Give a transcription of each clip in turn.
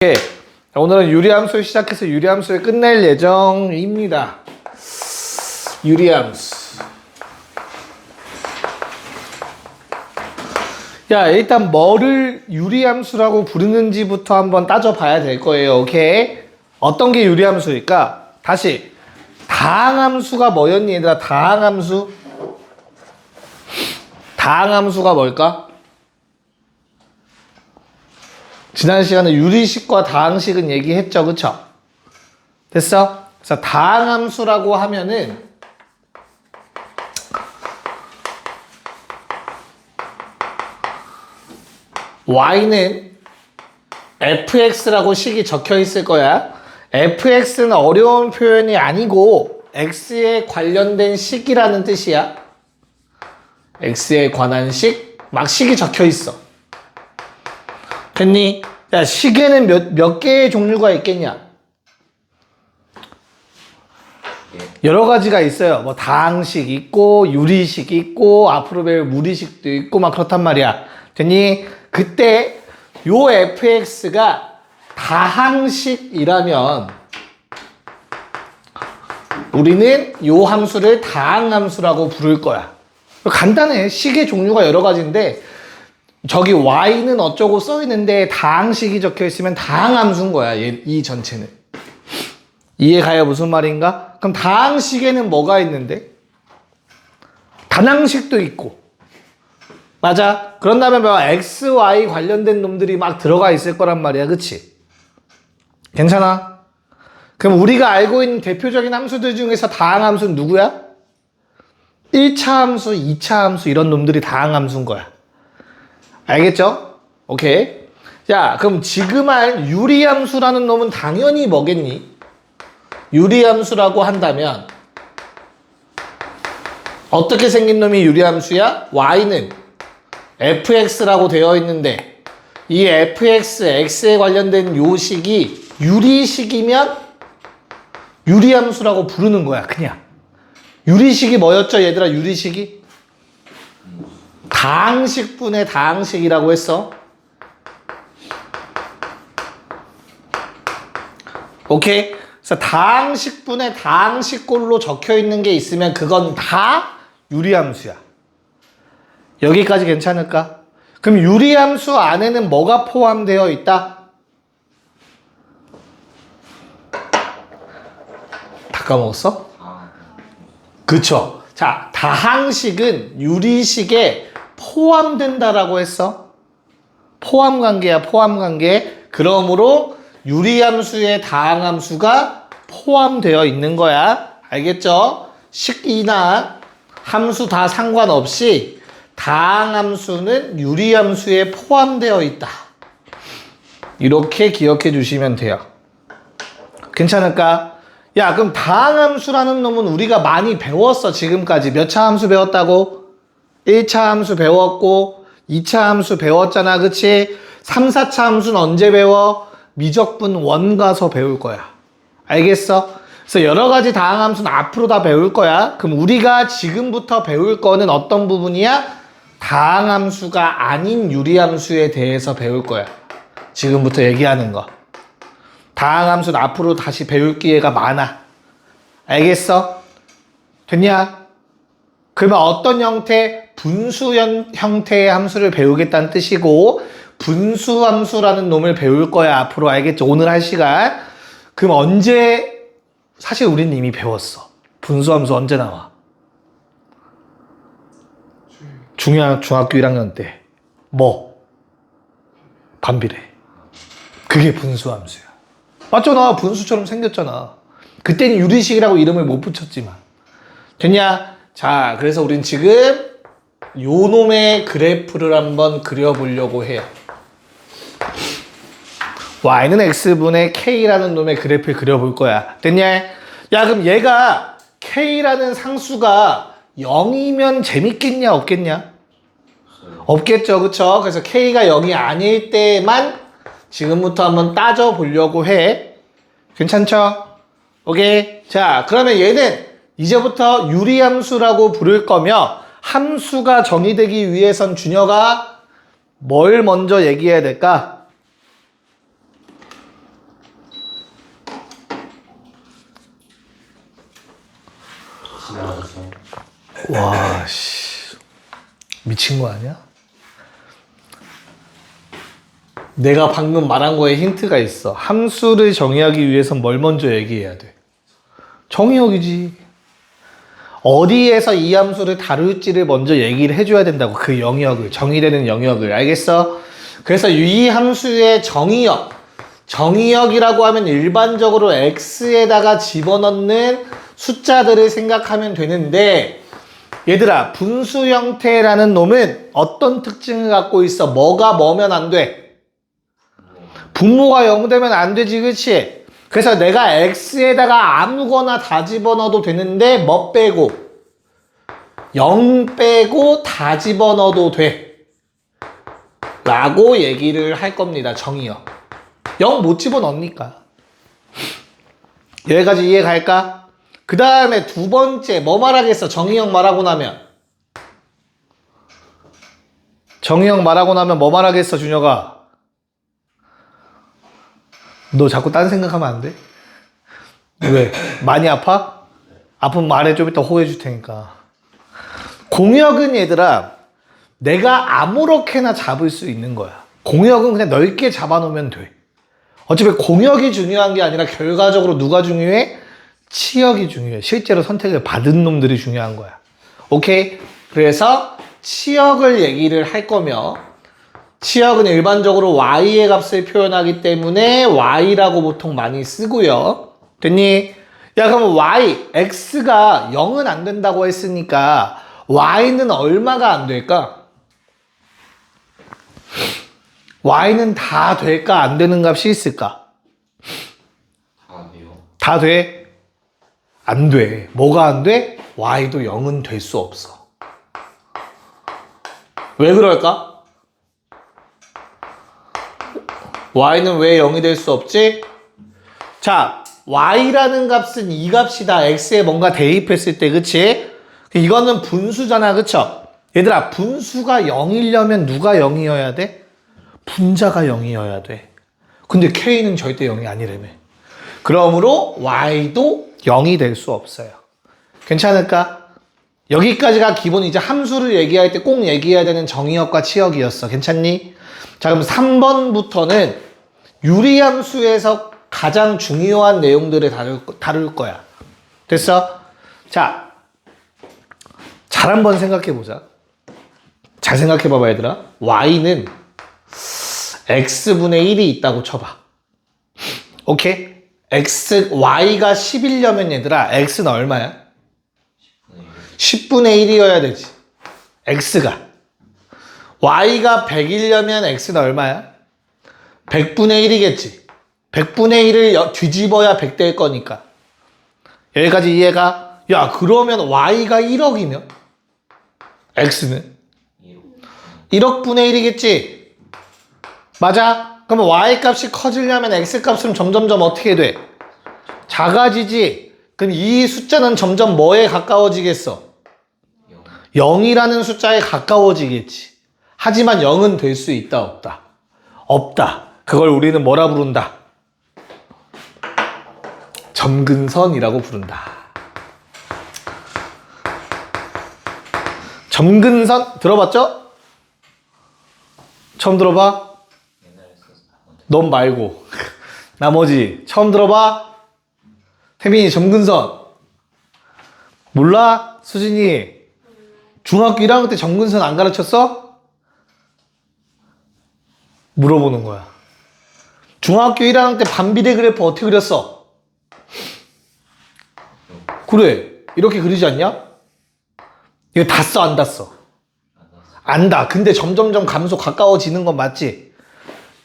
예, 오늘은 유리함수 시작해서 유리함수를 끝낼 예정입니다. 유리함수. 야, 일단 뭐를 유리함수라고 부르는지부터 한번 따져봐야 될 거예요. 오케이? 어떤 게 유리함수일까? 다시. 다항함수가 뭐였니, 얘들아? 다항함수? 다항함수가 뭘까? 지난 시간에 유리식과 다항식은 얘기했죠, 그쵸? 됐어? 그래서 다항함수라고 하면은 y는 fx라고 식이 적혀 있을 거야. fx는 어려운 표현이 아니고 x에 관련된 식이라는 뜻이야. x에 관한 식, 막 식이 적혀 있어. 됐니? 야, 식에는 몇 개의 종류가 있겠냐? 여러 가지가 있어요. 뭐 다항식 있고 유리식 있고 앞으로 배울 무리식도 있고 막 그렇단 말이야. 됐니? 그때 요 fx가 다항식이라면 우리는 요 함수를 다항함수라고 부를 거야. 간단해. 식의 종류가 여러 가지인데 저기 y는 어쩌고 써있는데 다항식이 적혀있으면 다항함수인 거야. 이 전체는. 이해가요? 무슨 말인가? 그럼 다항식에는 뭐가 있는데? 단항식도 있고. 맞아? 그런다면 뭐 x, y 관련된 놈들이 막 들어가 있을 거란 말이야. 그치? 괜찮아? 그럼 우리가 알고 있는 대표적인 함수들 중에서 다항함수는 누구야? 1차 함수, 2차 함수 이런 놈들이 다항함수인 거야. 알겠죠? 오케이. 자, 그럼 지금 할 유리함수라는 놈은 당연히 뭐겠니? 유리함수라고 한다면 어떻게 생긴 놈이 유리함수야? y는 fx라고 되어 있는데 이 fx, x에 관련된 요 식이 유리식이면 유리함수라고 부르는 거야, 그냥. 유리식이 뭐였죠, 얘들아? 유리식이? 다항식분의 다항식이라고 했어. 오케이? 그래서 다항식분의 다항식꼴로 적혀 있는 게 있으면 그건 다 유리함수야. 여기까지 괜찮을까? 그럼 유리함수 안에는 뭐가 포함되어 있다? 다 까먹었어? 그쵸? 자, 다항식은 유리식에 포함된다라고 했어. 포함관계야, 포함관계. 그러므로 유리함수에 다항함수가 포함되어 있는 거야. 알겠죠? 식이나 함수 다 상관없이 다항함수는 유리함수에 포함되어 있다. 이렇게 기억해 주시면 돼요. 괜찮을까? 야, 그럼 다항함수라는 놈은 우리가 많이 배웠어, 지금까지. 몇 차 함수 배웠다고? 1차 함수 배웠고 2차 함수 배웠잖아, 그치? 3, 4차 함수는 언제 배워? 미적분 원 가서 배울 거야. 알겠어? 그래서 여러 가지 다항함수는 앞으로 다 배울 거야. 그럼 우리가 지금부터 배울 거는 어떤 부분이야? 다항함수가 아닌 유리함수에 대해서 배울 거야. 지금부터 얘기하는 거. 다항함수는 앞으로 다시 배울 기회가 많아. 알겠어? 됐냐? 그러면 어떤 형태? 분수 형태의 함수를 배우겠다는 뜻이고 분수함수라는 놈을 배울 거야. 앞으로. 알겠죠? 오늘 할 시간. 그럼 언제? 사실 우리는 이미 배웠어. 분수함수 언제 나와? 중학교 1학년 때. 뭐? 반비례. 그게 분수함수야. 맞잖아. 분수처럼 생겼잖아. 그때는 유리식이라고 이름을 못 붙였지만. 됐냐? 자, 그래서 우린 지금 요 놈의 그래프를 한번 그려보려고 해요. y는 x분의 k라는 놈의 그래프를 그려볼 거야. 됐냐? 야, 그럼 얘가 k라는 상수가 0이면 재밌겠냐, 없겠냐? 없겠죠, 그쵸? 그래서 k가 0이 아닐 때만 지금부터 한번 따져보려고 해. 괜찮죠? 오케이. 자, 그러면 얘는 이제부터 유리함수라고 부를 거며 함수가 정의되기 위해선 준혁아 뭘 먼저 얘기해야 될까? 지나가서. 와, 씨. 미친 거 아니야? 내가 방금 말한 거에 힌트가 있어. 함수를 정의하기 위해선 뭘 먼저 얘기해야 돼? 정의역이지. 어디에서 이 함수를 다룰지를 먼저 얘기를 해줘야 된다고. 그 영역을, 정의되는 영역을. 알겠어? 그래서 이 함수의 정의역. 정의역이라고 하면 일반적으로 x에다가 집어넣는 숫자들을 생각하면 되는데, 얘들아, 분수 형태라는 놈은 어떤 특징을 갖고 있어? 뭐가 뭐면 안 돼? 분모가 0 되면 안 되지, 그치? 그래서 내가 x에다가 아무거나 다 집어넣어도 되는데 뭐 빼고? 0 빼고 다 집어넣어도 돼 라고 얘기를 할 겁니다. 정의역. 0 못 집어넣으니까. 여기까지 이해 갈까? 그 다음에 두 번째 뭐 말하겠어? 정의역 말하고 나면 정의역 말하고 나면 뭐 말하겠어, 준혁아? 너 자꾸 딴 생각하면 안 돼? 왜? 많이 아파? 아프면 말해. 좀 이따 호해줄 테니까. 공역은 얘들아, 내가 아무렇게나 잡을 수 있는 거야. 공역은 그냥 넓게 잡아놓으면 돼. 어차피 공역이 중요한 게 아니라 결과적으로 누가 중요해? 치역이 중요해. 실제로 선택을 받은 놈들이 중요한 거야. 오케이? 그래서 치역을 얘기를 할 거며, 치역은 일반적으로 y의 값을 표현하기 때문에 y라고 보통 많이 쓰고요. 됐니? 야, 그럼 y, x가 0은 안 된다고 했으니까 y는 얼마가 안 될까? y는 다 될까? 안 되는 값이 있을까? 다 돼요. 다 돼? 안 돼. 뭐가 안 돼? y도 0은 될 수 없어. 왜 그럴까? y는 왜 0이 될 수 없지? 자, y라는 값은 이 값이다. x에 뭔가 대입했을 때, 그치? 이거는 분수잖아, 그쵸? 얘들아, 분수가 0이려면 누가 0이어야 돼? 분자가 0이어야 돼. 근데 k는 절대 0이 아니라며. 그러므로 y도 0이 될 수 없어요. 괜찮을까? 여기까지가 기본. 이제 함수를 얘기할 때 꼭 얘기해야 되는 정의역과 치역이었어. 괜찮니? 자, 그럼 3번부터는 유리함수에서 가장 중요한 내용들을 다룰 거야. 됐어? 자, 잘 한번 생각해 보자. 잘 생각해 봐봐, 얘들아. y는 x분의 1이 있다고 쳐봐. 오케이? y가 10이려면 얘들아, x는 얼마야? 10분의 1이어야 되지. x가. y가 100이려면 x는 얼마야? 100분의 1이겠지. 100분의 1을 뒤집어야 100 될 거니까. 여기까지 이해가? 야, 그러면 y가 1억이면 x는 1억 분의 1이겠지. 맞아? 그러면 y 값이 커지려면 x 값은 점점점 어떻게 돼? 작아지지. 그럼 이 숫자는 점점 뭐에 가까워지겠어? 0이라는 숫자에 가까워지겠지. 하지만 0은 될 수 있다, 없다? 없다. 그걸 우리는 뭐라 부른다? 점근선이라고 부른다. 점근선 들어봤죠? 처음 들어봐? 넌 말고 나머지 처음 들어봐? 태민이 점근선 몰라? 수진이 중학교 1학년 때 점근선 안 가르쳤어? 물어보는 거야. 중학교 1학년 때 반비례 그래프 어떻게 그렸어? 그래, 이렇게 그리지 않냐? 이거 다 써, 안 다 써? 안다. 근데 점점점 감소 가까워지는 건 맞지?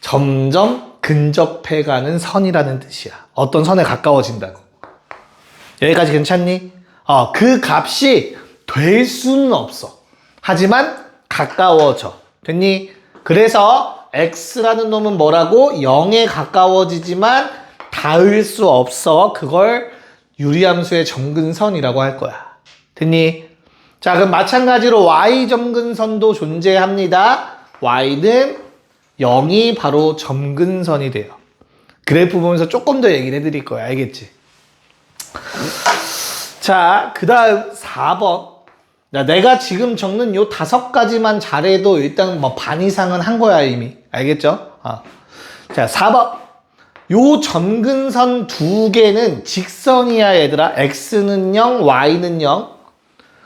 점점 근접해가는 선이라는 뜻이야. 어떤 선에 가까워진다고. 여기까지 괜찮니? 그 값이 될 수는 없어. 하지만 가까워져. 됐니? 그래서 x라는 놈은 뭐라고? 0에 가까워지지만 닿을 수 없어. 그걸 유리함수의 점근선이라고 할 거야. 됐니? 자, 그럼 마찬가지로 y 점근선도 존재합니다. y는 0이 바로 점근선이 돼요. 그래프 보면서 조금 더 얘기를 해드릴 거야. 알겠지? 자, 그 다음 4번. 야, 내가 지금 적는 요 5가지만 잘해도 일단 뭐 반 이상은 한 거야, 이미. 알겠죠? 자, 4번. 요 점근선 두 개는 직선이야, 얘들아. x는 0, y는 0.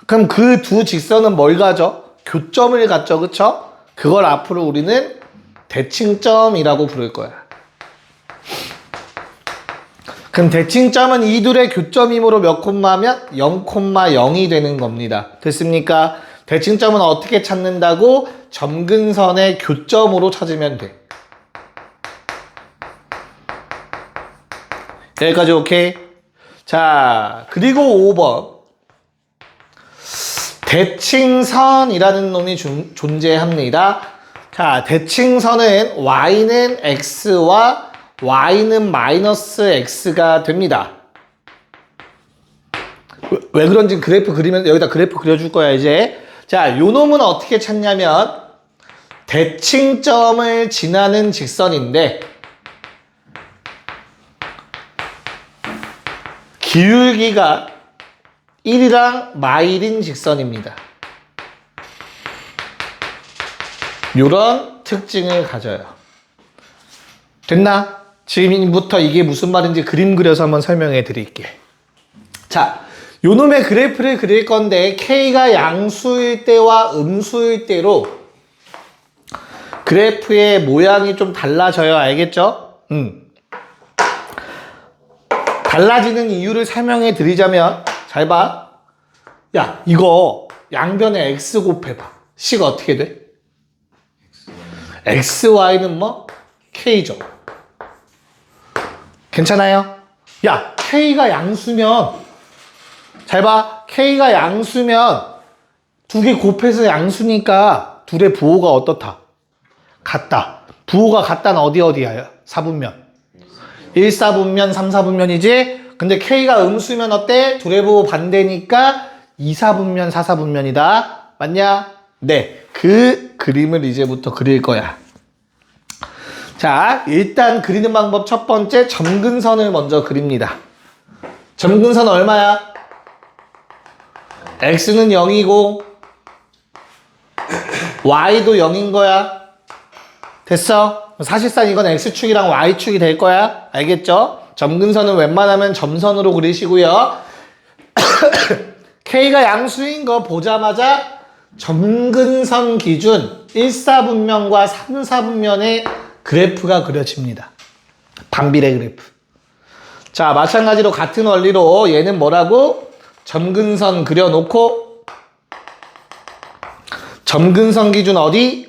그럼 그 두 직선은 뭘 가져? 교점을 갖죠, 그쵸? 그걸 앞으로 우리는 대칭점이라고 부를 거야. 그럼 대칭점은 이 둘의 교점이므로 몇 콤마면 0,0이 되는 겁니다. 됐습니까? 대칭점은 어떻게 찾는다고? 점근선의 교점으로 찾으면 돼. 여기까지 오케이? 자, 그리고 5번. 대칭선이라는 놈이 존재합니다. 자, 대칭선은 y는 x와 y는 마이너스 x가 됩니다. 왜 그런지 그래프 그리면 여기다 그래프 그려줄 거야, 이제. 자, 요 놈은 어떻게 찾냐면 대칭점을 지나는 직선인데 기울기가 1이랑 마일인 직선입니다. 요런 특징을 가져요. 됐나? 지금부터 이게 무슨 말인지 그림 그려서 한번 설명해 드릴게. 자, 요 놈의 그래프를 그릴 건데 K가 양수일 때와 음수일 때로 그래프의 모양이 좀 달라져요. 알겠죠? 달라지는 이유를 설명해 드리자면 잘 봐. 야, 이거 양변에 x 곱해봐. C가 어떻게 돼? xy는 뭐? k죠. 괜찮아요? 야, k가 양수면 잘 봐. k가 양수면 두 개 곱해서 양수니까 둘의 부호가 어떻다? 같다. 부호가 같다는 어디야? 4분면. 1, 4분면, 3, 4분면이지? 근데 k가 음수면 어때? 둘의 부호 반대니까 2, 4분면, 4, 4분면이다. 맞냐? 네. 그 그림을 이제부터 그릴 거야. 자, 일단 그리는 방법 첫 번째, 점근선을 먼저 그립니다. 점근선 얼마야? x는 0이고 y도 0인 거야. 됐어? 사실상 이건 x축이랑 y축이 될 거야. 알겠죠? 점근선은 웬만하면 점선으로 그리시고요. k가 양수인 거 보자마자 점근선 기준 1, 4분면과 3, 4분면의 그래프가 그려집니다. 반비례 그래프. 자, 마찬가지로 같은 원리로 얘는 뭐라고? 점근선 그려놓고 점근선 기준 어디?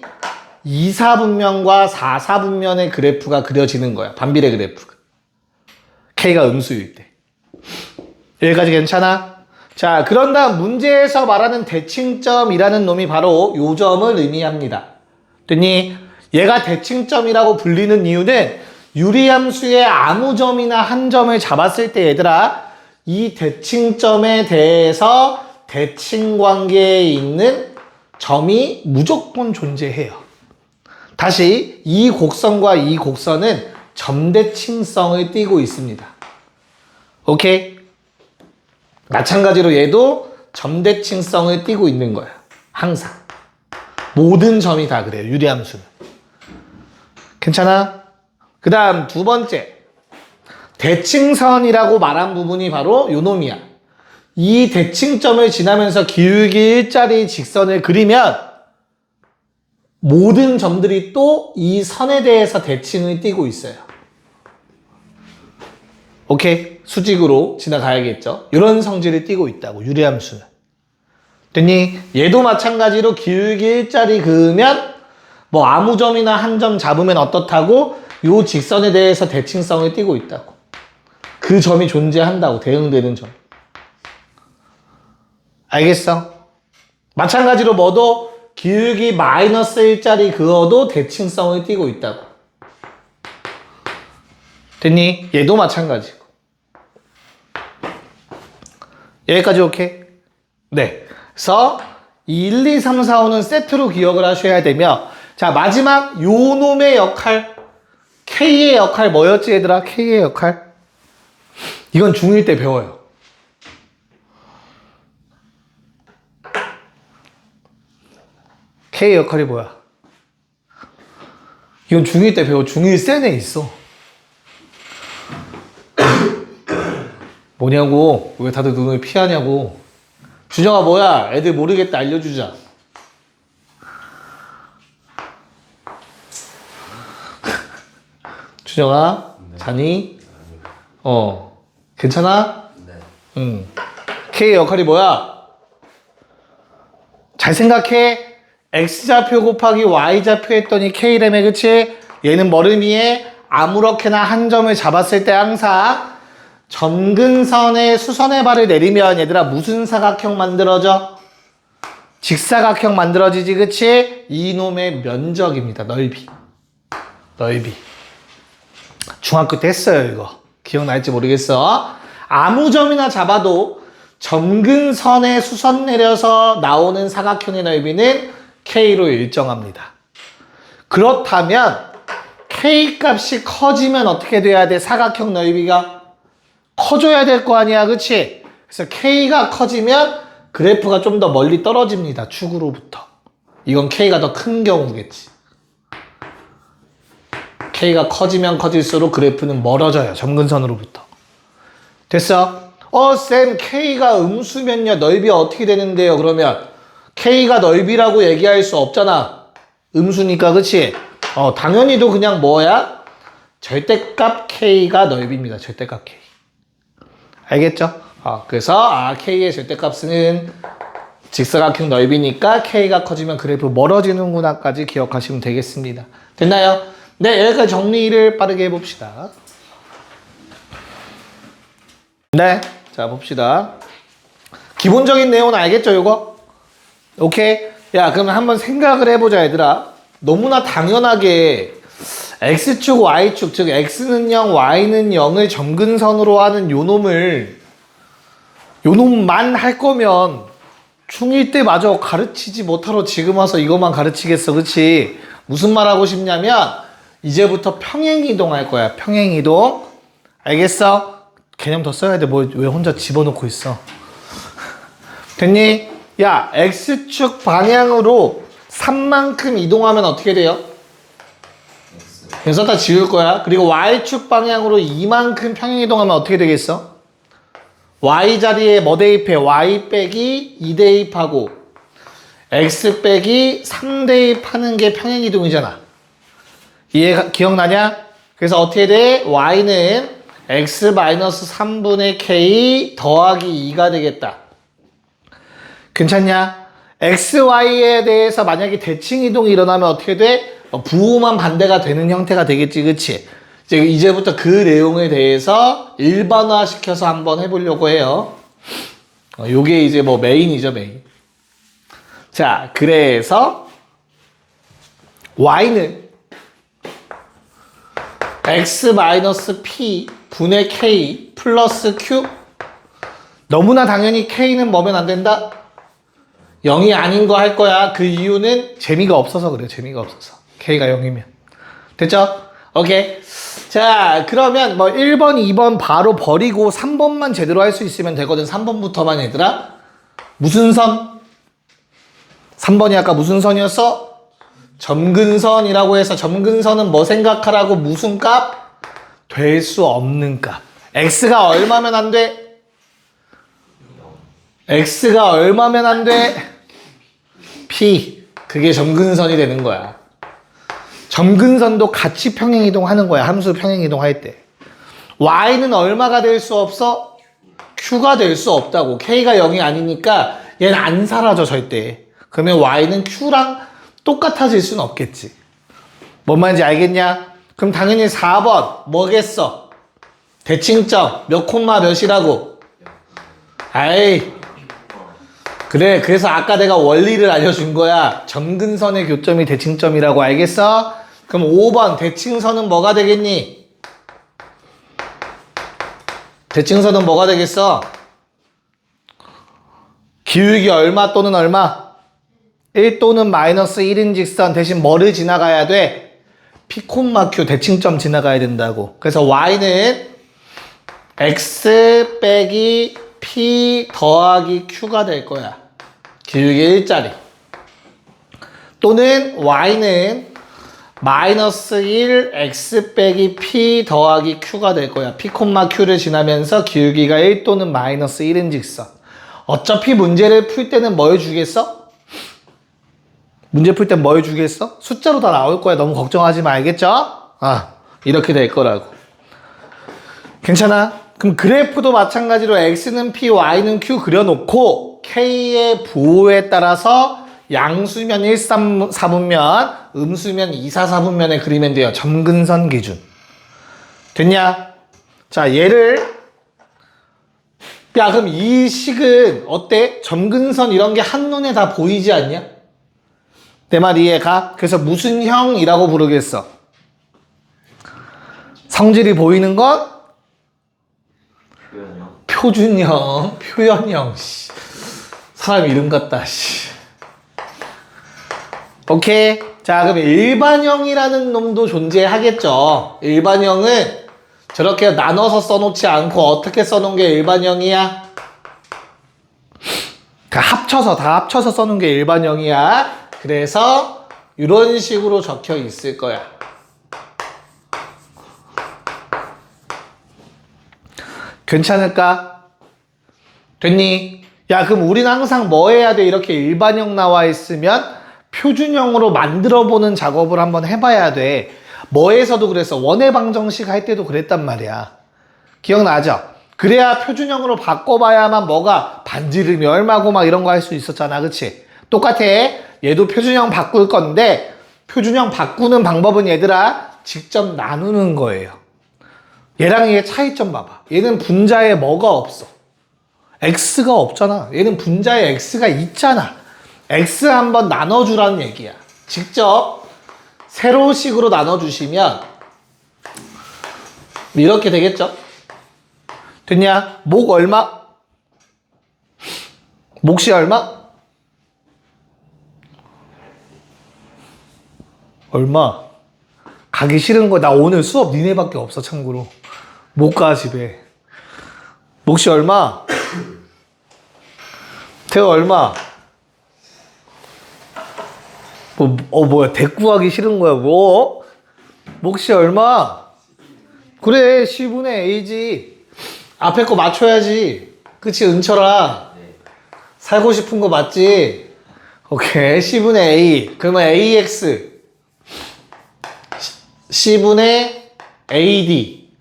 2, 4분면과 4, 4분면의 그래프가 그려지는 거야. 반비례 그래프가. K가 음수일 때. 여기까지 괜찮아? 자, 그런 다음 문제에서 말하는 대칭점이라는 놈이 바로 요 점을 의미합니다. 됐니? 얘가 대칭점이라고 불리는 이유는 유리함수의 아무 점이나 한 점을 잡았을 때 얘들아, 이 대칭점에 대해서 대칭관계에 있는 점이 무조건 존재해요. 다시 이 곡선과 이 곡선은 점대칭성을 띠고 있습니다. 오케이? 마찬가지로 얘도 점대칭성을 띠고 있는 거야. 항상. 모든 점이 다 그래요. 유리함수는. 괜찮아? 그 다음 두 번째. 대칭선이라고 말한 부분이 바로 요 놈이야. 이 대칭점을 지나면서 기울기 1짜리 직선을 그리면 모든 점들이 또 이 선에 대해서 대칭을 띠고 있어요. 오케이? 수직으로 지나가야겠죠? 이런 성질을 띠고 있다고, 유리함수는. 됐니? 얘도 마찬가지로 기울기 1짜리 그으면 뭐 아무 점이나 한 점 잡으면 어떻다고? 요 직선에 대해서 대칭성을 띠고 있다고. 그 점이 존재한다고, 대응되는 점. 알겠어? 마찬가지로 뭐도 기울기 마이너스 1짜리 그어도 대칭성을 띠고 있다고. 됐니? 얘도 마찬가지고. 여기까지 오케이? 네. 그래서 1, 2, 3, 4, 5는 세트로 기억을 하셔야 되며, 자, 마지막 요 놈의 역할, K의 역할 뭐였지 얘들아? K의 역할? 이건 중1 때 배워요. K의 역할이 뭐야? 이건 중1 때 배워. 중1 센에 있어. 뭐냐고. 왜 다들 눈을 피하냐고. 준영아 뭐야? 애들 모르겠다. 알려주자. 준영아 자니? 괜찮아? 네. 응. K의 역할이 뭐야? 잘 생각해. X좌표 곱하기 Y좌표 했더니 K라며 그치? 얘는 머리미에 아무렇게나 한 점을 잡았을 때 항상 점근선에 수선의 발을 내리면 얘들아 무슨 사각형 만들어져? 직사각형 만들어지지 그치? 이놈의 면적입니다. 넓이. 중학교 때 했어요 이거. 기억날지 모르겠어. 아무 점이나 잡아도 점근선에 수선 내려서 나오는 사각형의 넓이는 K로 일정합니다. 그렇다면 K 값이 커지면 어떻게 돼야 돼? 사각형 넓이가 커져야 될 거 아니야 그치? 그래서 K가 커지면 그래프가 좀 더 멀리 떨어집니다. 축으로부터. 이건 K가 더 큰 경우겠지. K가 커지면 커질수록 그래프는 멀어져요. 점근선으로부터. 됐어? 쌤 K가 음수면요 넓이 어떻게 되는데요? 그러면 K가 넓이라고 얘기할 수 없잖아. 음수니까 그치? 당연히도 그냥 뭐야? 절대값 K가 넓입니다. 절대값 K. 알겠죠? 그래서 K의 절대값은 직사각형 넓이니까 K가 커지면 그래프 멀어지는구나까지 기억하시면 되겠습니다. 됐나요? 네, 여기까지 정리를 빠르게 해봅시다. 네, 자 봅시다. 기본적인 내용은 알겠죠, 요거? 오케이? 야, 그럼 한번 생각을 해보자, 얘들아. 너무나 당연하게 X축, Y축, 즉 X는 0, Y는 0을 점근선으로 하는 요놈만 할 거면 중1 때 마저 가르치지 못하러 지금 와서 이것만 가르치겠어, 그치? 무슨 말 하고 싶냐면 이제부터 평행이동 할 거야. 평행이동. 알겠어? 개념 더 써야 돼. 뭐 왜 혼자 집어넣고 있어? 됐니? 야, X축 방향으로 3만큼 이동하면 어떻게 돼요? 그래서 다 지울 거야. 그리고 Y축 방향으로 2만큼 평행이동하면 어떻게 되겠어? Y 자리에 뭐 대입해? Y 빼기 2 대입하고 X 빼기 3 대입하는 게 평행이동이잖아. 기억나냐? 그래서 어떻게 돼? Y는 X-3분의 K 더하기 2가 되겠다. 괜찮냐? XY에 대해서 만약에 대칭이동이 일어나면 어떻게 돼? 부호만 반대가 되는 형태가 되겠지, 그치? 이제부터 그 내용에 대해서 일반화 시켜서 한번 해보려고 해요. 요게 이제 뭐 메인이죠, 메인. 자, 그래서 Y는 X-P 분의 K 플러스 Q. 너무나 당연히 K는 뭐면 안 된다? 0이 아닌 거 할 거야. 그 이유는 재미가 없어서 그래요. 재미가 없어서. K가 0이면. 됐죠? 오케이. 자, 그러면 뭐 1번, 2번 바로 버리고 3번만 제대로 할 수 있으면 되거든. 3번부터만 얘들아. 무슨 선? 3번이 아까 무슨 선이었어? 점근선이라고 해서 점근선은 뭐 생각하라고? 무슨 값? 될 수 없는 값. X가 얼마면 안 돼? X가 얼마면 안 돼? P. 그게 점근선이 되는 거야. 점근선도 같이 평행이동하는 거야. 함수 평행이동할 때. Y는 얼마가 될 수 없어? Q가 될 수 없다고. K가 0이 아니니까 얘는 안 사라져 절대. 그러면 Y는 Q랑 똑같아질 수는 없겠지. 뭔 말인지 알겠냐? 그럼 당연히 4번 뭐겠어? 대칭점 몇 콤마 몇이라고? 아이 그래, 그래서 아까 내가 원리를 알려준 거야. 점근선의 교점이 대칭점이라고. 알겠어? 그럼 5번 대칭선은 뭐가 되겠니? 대칭선은 뭐가 되겠어? 기울기 얼마 또는 얼마? 1 또는 마이너스 1인 직선 대신 뭐를 지나가야 돼? P, Q 대칭점 지나가야 된다고. 그래서 Y는 X 빼기 P 더하기 Q가 될 거야. 기울기 1짜리. 또는 y는 마이너스 1 x 빼기 p 더하기 q가 될 거야. p, q를 지나면서 기울기가 1 또는 마이너스 1인 직선. 어차피 문제를 풀 때는 뭐 해주겠어? 문제 풀 땐 뭐 해주겠어? 숫자로 다 나올 거야. 너무 걱정하지 말겠죠? 이렇게 될 거라고. 괜찮아? 그럼 그래프도 마찬가지로 x는 p, y는 q 그려놓고 k의 부호에 따라서 양수면 1, 3, 4분면, 음수면 2, 4, 4분면에 그리면 돼요. 점근선 기준. 됐냐? 자, 얘를 야, 그럼 이 식은 어때? 점근선 이런 게 한눈에 다 보이지 않냐? 내 말 이해가? 그래서 무슨 형이라고 부르겠어? 성질이 보이는 건? 표현형. 표준형, 표현형. 씨. 사람 이름 같다. 씨. 오케이. 자, 그럼 일반형이라는 놈도 존재하겠죠. 일반형은 저렇게 나눠서 써놓지 않고 어떻게 써놓은 게 일반형이야? 다 합쳐서 써놓은 게 일반형이야. 그래서 이런 식으로 적혀 있을 거야. 괜찮을까? 됐니? 야, 그럼 우리는 항상 뭐 해야 돼? 이렇게 일반형 나와 있으면 표준형으로 만들어보는 작업을 한번 해봐야 돼. 뭐에서도 그랬어. 원의 방정식 할 때도 그랬단 말이야. 기억나죠? 그래야 표준형으로 바꿔봐야만 뭐가 반지름이 얼마고 막 이런 거 할 수 있었잖아. 그치? 똑같아. 얘도 표준형 바꿀 건데 표준형 바꾸는 방법은 얘들아 직접 나누는 거예요. 얘랑 얘 차이점 봐봐. 얘는 분자에 뭐가 없어? x가 없잖아. 얘는 분자에 x가 있잖아. x 한번 나눠주라는 얘기야. 직접 세로식으로 나눠주시면 이렇게 되겠죠? 됐냐? 목 얼마? 몫이 얼마? 얼마? 가기 싫은 거. 나 오늘 수업 니네밖에 없어. 참고로 못 가 집에. 몫이 얼마? 태호 얼마? 뭐야, 대꾸하기 싫은 거야, 뭐? 몫이 얼마? 그래, C분의 A지. 앞에 거 맞춰야지. 그치, 은철아? 네. 살고 싶은 거 맞지? 오케이, C분의 A. 그러면 AX. C분의 AD.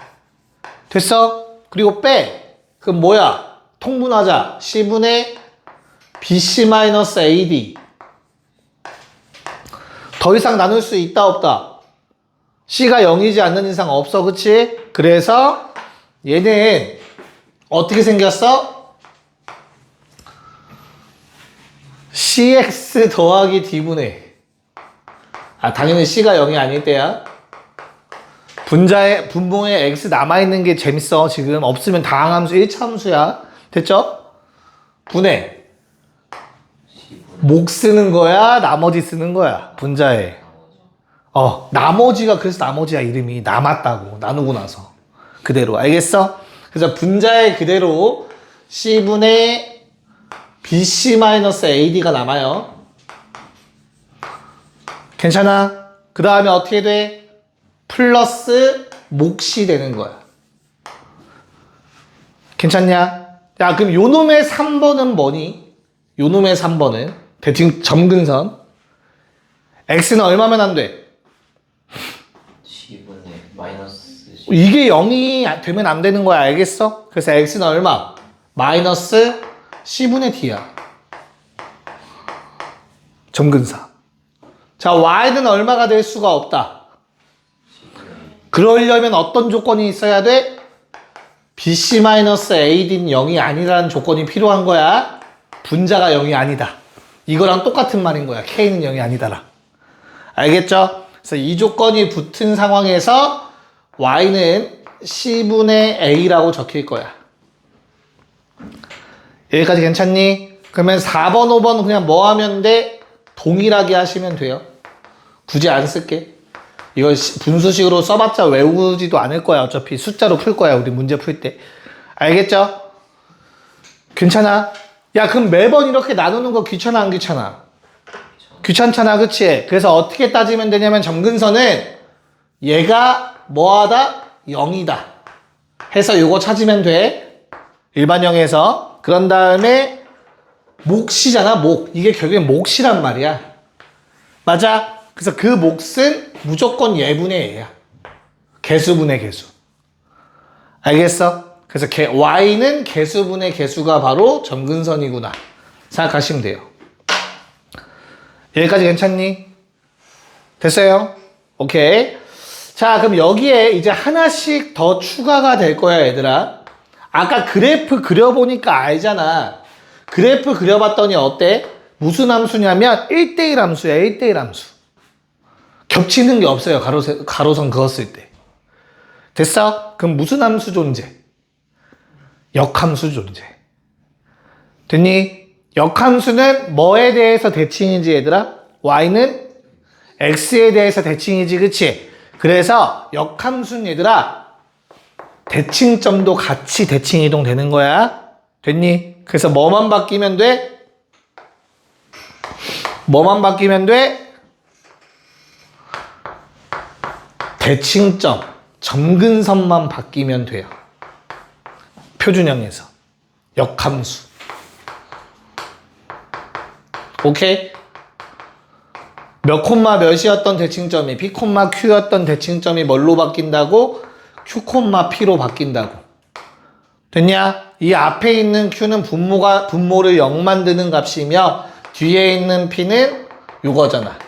됐어? 그리고 빼. 그럼 뭐야? 통분하자. C분의 BC-AD. 더 이상 나눌 수 있다 없다? C가 0이지 않는 이상 없어. 그치? 그래서 얘는 어떻게 생겼어? CX 더하기 D분의 당연히 C가 0이 아닐 때야. 분모에 X 남아있는 게 재밌어. 지금 없으면 다항함수 1차 함수야. 됐죠? 분의 목 쓰는 거야? 나머지 쓰는 거야? 분자에. 나머지가 그래서 나머지야 이름이. 남았다고. 나누고 나서. 그대로. 알겠어? 그래서 분자에 그대로 C분의 BC-AD가 남아요. 괜찮아? 그 다음에 어떻게 돼? 플러스 몫이 되는 거야. 괜찮냐? 야, 그럼 요 놈의 3번은 뭐니? 요 놈의 3번은 대칭 점근선. x는 얼마면 안 돼? C분의 마이너스 C. 이게 0이 되면 안 되는 거야. 알겠어? 그래서 x는 얼마? 마이너스 c분의 d야. 점근사. 자, y는 얼마가 될 수가 없다. 그러려면 어떤 조건이 있어야 돼? BC-AD는 0이 아니라는 조건이 필요한 거야. 분자가 0이 아니다. 이거랑 똑같은 말인 거야. K는 0이 아니다라. 알겠죠? 그래서 이 조건이 붙은 상황에서 Y는 C분의 A라고 적힐 거야. 여기까지 괜찮니? 그러면 4번, 5번 그냥 뭐 하면 돼? 동일하게 하시면 돼요. 굳이 안 쓸게. 이거 분수식으로 써봤자 외우지도 않을 거야. 어차피 숫자로 풀 거야. 우리 문제 풀 때. 알겠죠? 괜찮아? 야, 그럼 매번 이렇게 나누는 거 귀찮아 안 귀찮아? 귀찮잖아, 그치? 그래서 어떻게 따지면 되냐면 점근선은 얘가 뭐하다? 0이다 해서 요거 찾으면 돼. 일반형에서. 그런 다음에 몫이잖아, 몫. 이게 결국엔 몫이란 말이야. 맞아? 그래서 그 몫은 무조건 예분의 예야. 개수분의 개수. 알겠어? 그래서 y는 개수분의 개수가 바로 점근선이구나 생각하시면 돼요. 여기까지 괜찮니? 됐어요? 오케이. 자, 그럼 여기에 이제 하나씩 더 추가가 될 거야, 얘들아. 아까 그래프 그려보니까 알잖아. 그래프 그려봤더니 어때? 무슨 함수냐면 1대1 함수야, 1대1 함수. 겹치는 게 없어요, 가로선 그었을 때. 됐어? 그럼 무슨 함수 존재? 역함수 존재. 됐니? 역함수는 뭐에 대해서 대칭이지, 얘들아? y는 x에 대해서 대칭이지, 그치? 그래서 역함수는 얘들아 대칭점도 같이 대칭 이동되는 거야. 됐니? 그래서 뭐만 바뀌면 돼? 뭐만 바뀌면 돼? 대칭점, 점근선만 바뀌면 돼요. 표준형에서. 역함수. 오케이? 몇 콤마 몇이었던 대칭점이 B 콤마 Q였던 대칭점이 뭘로 바뀐다고? Q 콤마 P로 바뀐다고. 됐냐? 이 앞에 있는 Q는 분모를 0 만드는 값이며 뒤에 있는 P는 요거잖아.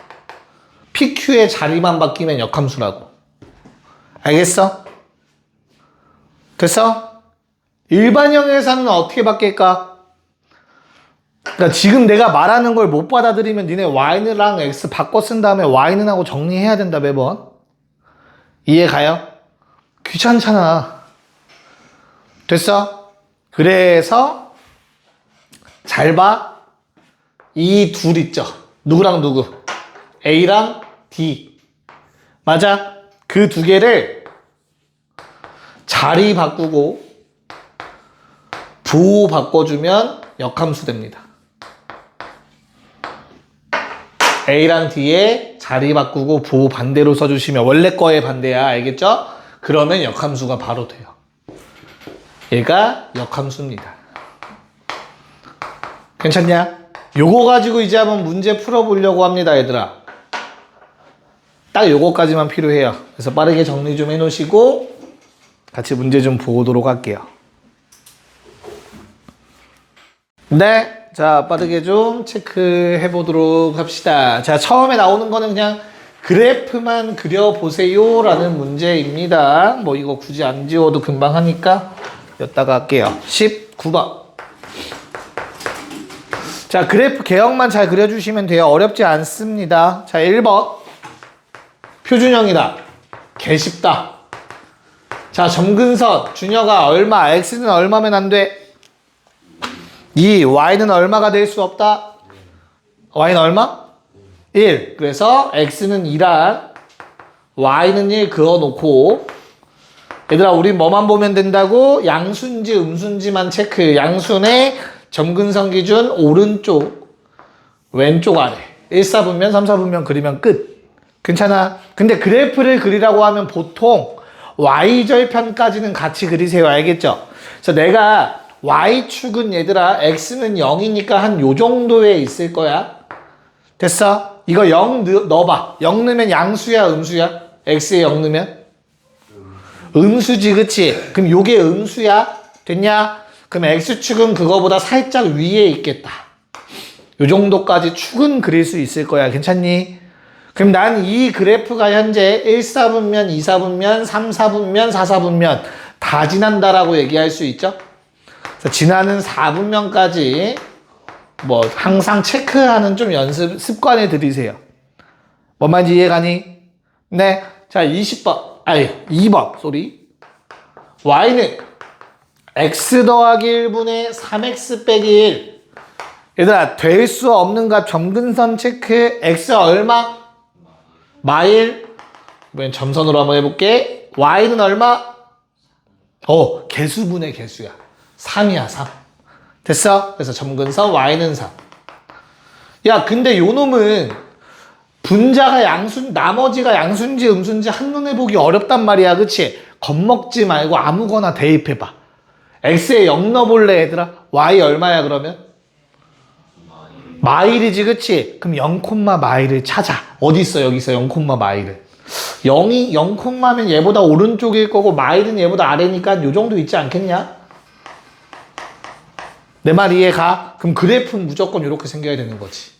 PQ의 자리만 바뀌면 역함수라고. 알겠어? 됐어? 일반형에서는 어떻게 바뀔까? 그러니까 지금 내가 말하는 걸 못 받아들이면 니네 y랑 x 바꿔 쓴 다음에 y는 하고 정리해야 된다, 매번. 이해 가요? 귀찮잖아. 됐어? 그래서 잘 봐. 이 둘 있죠. 누구랑 누구? A랑 D. 맞아? 그 두 개를 자리 바꾸고 부호 바꿔주면 역함수 됩니다. A랑 D에 자리 바꾸고 부호 반대로 써주시면 원래 거의 반대야. 알겠죠? 그러면 역함수가 바로 돼요. 얘가 역함수입니다. 괜찮냐? 요거 가지고 이제 한번 문제 풀어보려고 합니다, 얘들아. 딱 요거까지만 필요해요. 그래서 빠르게 정리 좀 해놓으시고 같이 문제 좀 보도록 할게요. 네. 자, 빠르게 좀 체크해 보도록 합시다. 자, 처음에 나오는 거는 그냥 그래프만 그려보세요 라는 문제입니다. 뭐 이거 굳이 안 지워도 금방 하니까 여기다가 할게요. 19번. 자, 그래프 개형만 잘 그려주시면 돼요. 어렵지 않습니다. 자, 1번. 표준형이다. 개 쉽다. 자, 점근선. 준혁아, 얼마? x는 얼마면 안 돼? 2. y는 얼마가 될 수 없다? y는 얼마? 1. 그래서 x는 2랑 y는 1 그어놓고 얘들아, 우리 뭐만 보면 된다고? 양수인지 음수인지만 체크. 양수의 점근선 기준 오른쪽, 왼쪽 아래. 1, 4분면, 3, 4분면 그리면 끝. 괜찮아? 근데 그래프를 그리라고 하면 보통 y절편까지는 같이 그리세요. 알겠죠? 그래서 내가 y축은 얘들아 x는 0이니까 한 요 정도에 있을 거야. 됐어? 이거 0 넣어봐. 0 넣으면 양수야 음수야? x에 0 넣으면? 음수지, 그치? 그럼 요게 음수야? 됐냐? 그럼 x축은 그거보다 살짝 위에 있겠다. 요 정도까지 축은 그릴 수 있을 거야. 괜찮니? 그럼 난 이 그래프가 현재 1, 4분면, 2, 4분면, 3, 4분면, 4, 4분면 다 지난다라고 얘기할 수 있죠? 그래서 지나는 4분면까지 뭐 항상 체크하는 좀 연습, 습관을 들이세요. 뭔 말인지 이해가니? 네. 자, 20번. 아니, 2번. 쏘리. y는 x 더하기 1분의 3x 빼기 1. 얘들아, 될 수 없는 값 점근선 체크. x 얼마? 마일. 이번엔 점선으로 한번 해볼게. y는 얼마? 개수분의 개수야. 3이야, 3. 됐어? 그래서 점근선 y는 3. 야, 근데 요 놈은 분자가 나머지가 양수인지 음수인지 한눈에 보기 어렵단 말이야. 그치? 겁먹지 말고 아무거나 대입해봐. x에 0 넣어볼래, 얘들아? y 얼마야, 그러면? 마일이지, 그치? 그럼 0, 마일을 찾아. 어디 있어, 여기 있어, 0, 마일을. 0이 0면 얘보다 오른쪽일 거고 마일은 얘보다 아래니까 요 정도 있지 않겠냐? 내 말 이해가? 그럼 그래프는 무조건 이렇게 생겨야 되는 거지.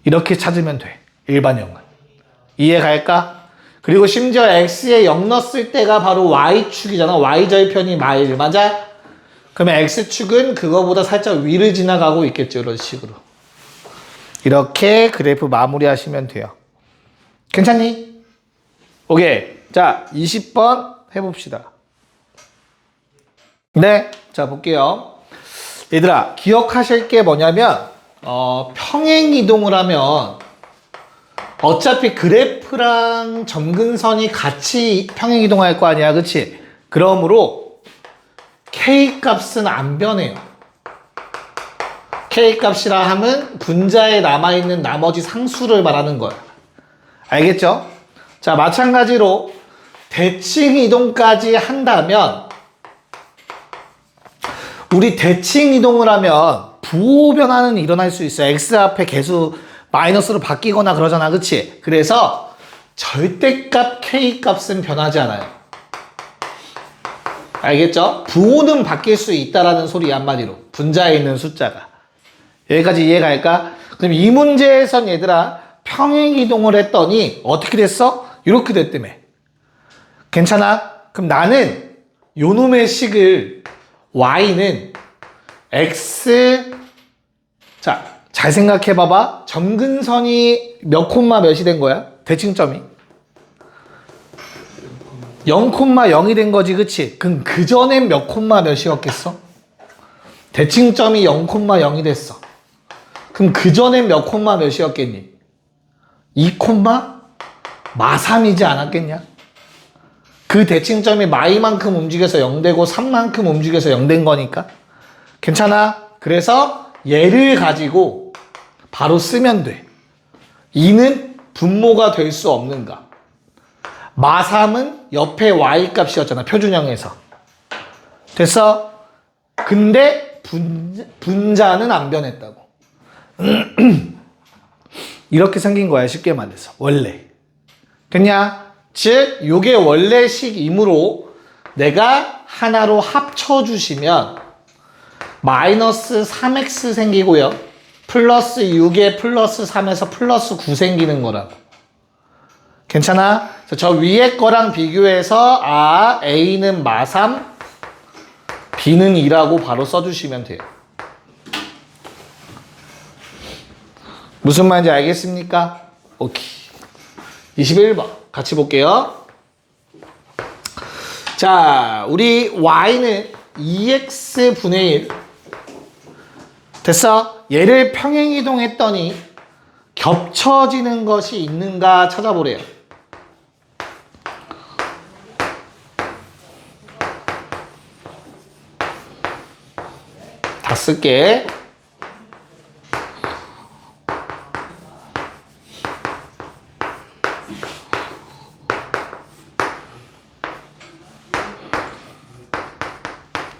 이렇게 찾으면 돼. 일반형은. 이해갈까? 그리고 심지어 x에 0 넣었을 때가 바로 y축이잖아. y절편이 마일. 맞아? 그러면 x축은 그거보다 살짝 위를 지나가고 있겠죠. 이런 식으로. 이렇게 그래프 마무리하시면 돼요. 괜찮니? 오케이. 자, 20번 해봅시다. 네. 자, 볼게요. 얘들아, 기억하실 게 뭐냐면, 평행이동을 하면, 어차피 그래프랑 점근선이 같이 평행이동할 거 아니야. 그치? 그러므로, K 값은 안 변해요. K 값이라 하면 분자에 남아있는 나머지 상수를 말하는 거야. 알겠죠? 자, 마찬가지로 대칭 이동까지 한다면 우리 대칭 이동을 하면 부호 변화는 일어날 수 있어. x 앞에 계수 마이너스로 바뀌거나 그러잖아. 그치? 그래서 절대값 k 값은 변하지 않아요. 알겠죠? 부호는 바뀔 수 있다라는 소리 한마디로. 분자에 있는 숫자가. 여기까지 이해갈까? 그럼 이 문제에선 얘들아 평행 이동을 했더니 어떻게 됐어? 이렇게 됐다며. 괜찮아? 그럼 나는 요 놈의 식을 y는 x 자, 잘 생각해 봐봐. 점근선이 몇 콤마 몇이 된 거야? 대칭점이 0,0이 된 거지. 그치? 그럼 그 전엔 몇 콤마 몇이었겠어? 대칭점이 0,0이 됐어. 그럼 그 전엔 몇 콤마 몇이었겠니? 2 콤마 마3이지 않았겠냐? 그 대칭점이 마이만큼 움직여서 0 되고 3만큼 움직여서 0 된 거니까. 괜찮아? 그래서 얘를 가지고 바로 쓰면 돼. 2는 분모가 될 수 없는가? 마3은 옆에 y 값이었잖아. 표준형에서. 됐어? 근데 분자는 안 변했다고. 이렇게 생긴 거야. 쉽게 말해서. 원래. 됐냐? 즉 요게 원래 식이므로 내가 하나로 합쳐주시면 마이너스 3x 생기고요. 플러스 6에 플러스 3에서 플러스 9 생기는 거라고. 괜찮아? 저 위에 거랑 비교해서 A는 마3, B는 2라고 바로 써주시면 돼요. 무슨 말인지 알겠습니까? 오케이. 21번 같이 볼게요. 자, 우리 y는 2x분의 1 됐어? 얘를 평행이동했더니 겹쳐지는 것이 있는가 찾아보래요. 다 쓸게.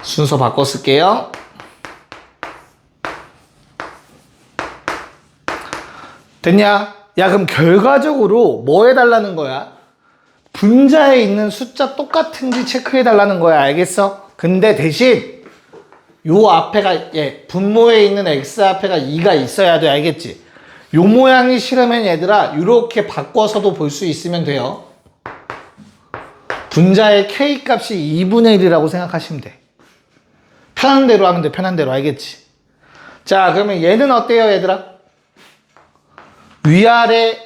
순서 바꿔 쓸게요. 됐냐? 야, 그럼 결과적으로 뭐 해달라는 거야? 분자에 있는 숫자 똑같은지 체크해달라는 거야. 알겠어? 근데 대신 요 앞에가 분모에 있는 x 앞에가 2가 있어야 돼. 알겠지? 요 모양이 싫으면 얘들아 이렇게 바꿔서도 볼 수 있으면 돼요. 분자의 k 값이 2분의 1이라고 생각하시면 돼. 편한 대로 하면 돼. 편한 대로. 알겠지? 자, 그러면 얘는 어때요, 얘들아? 위아래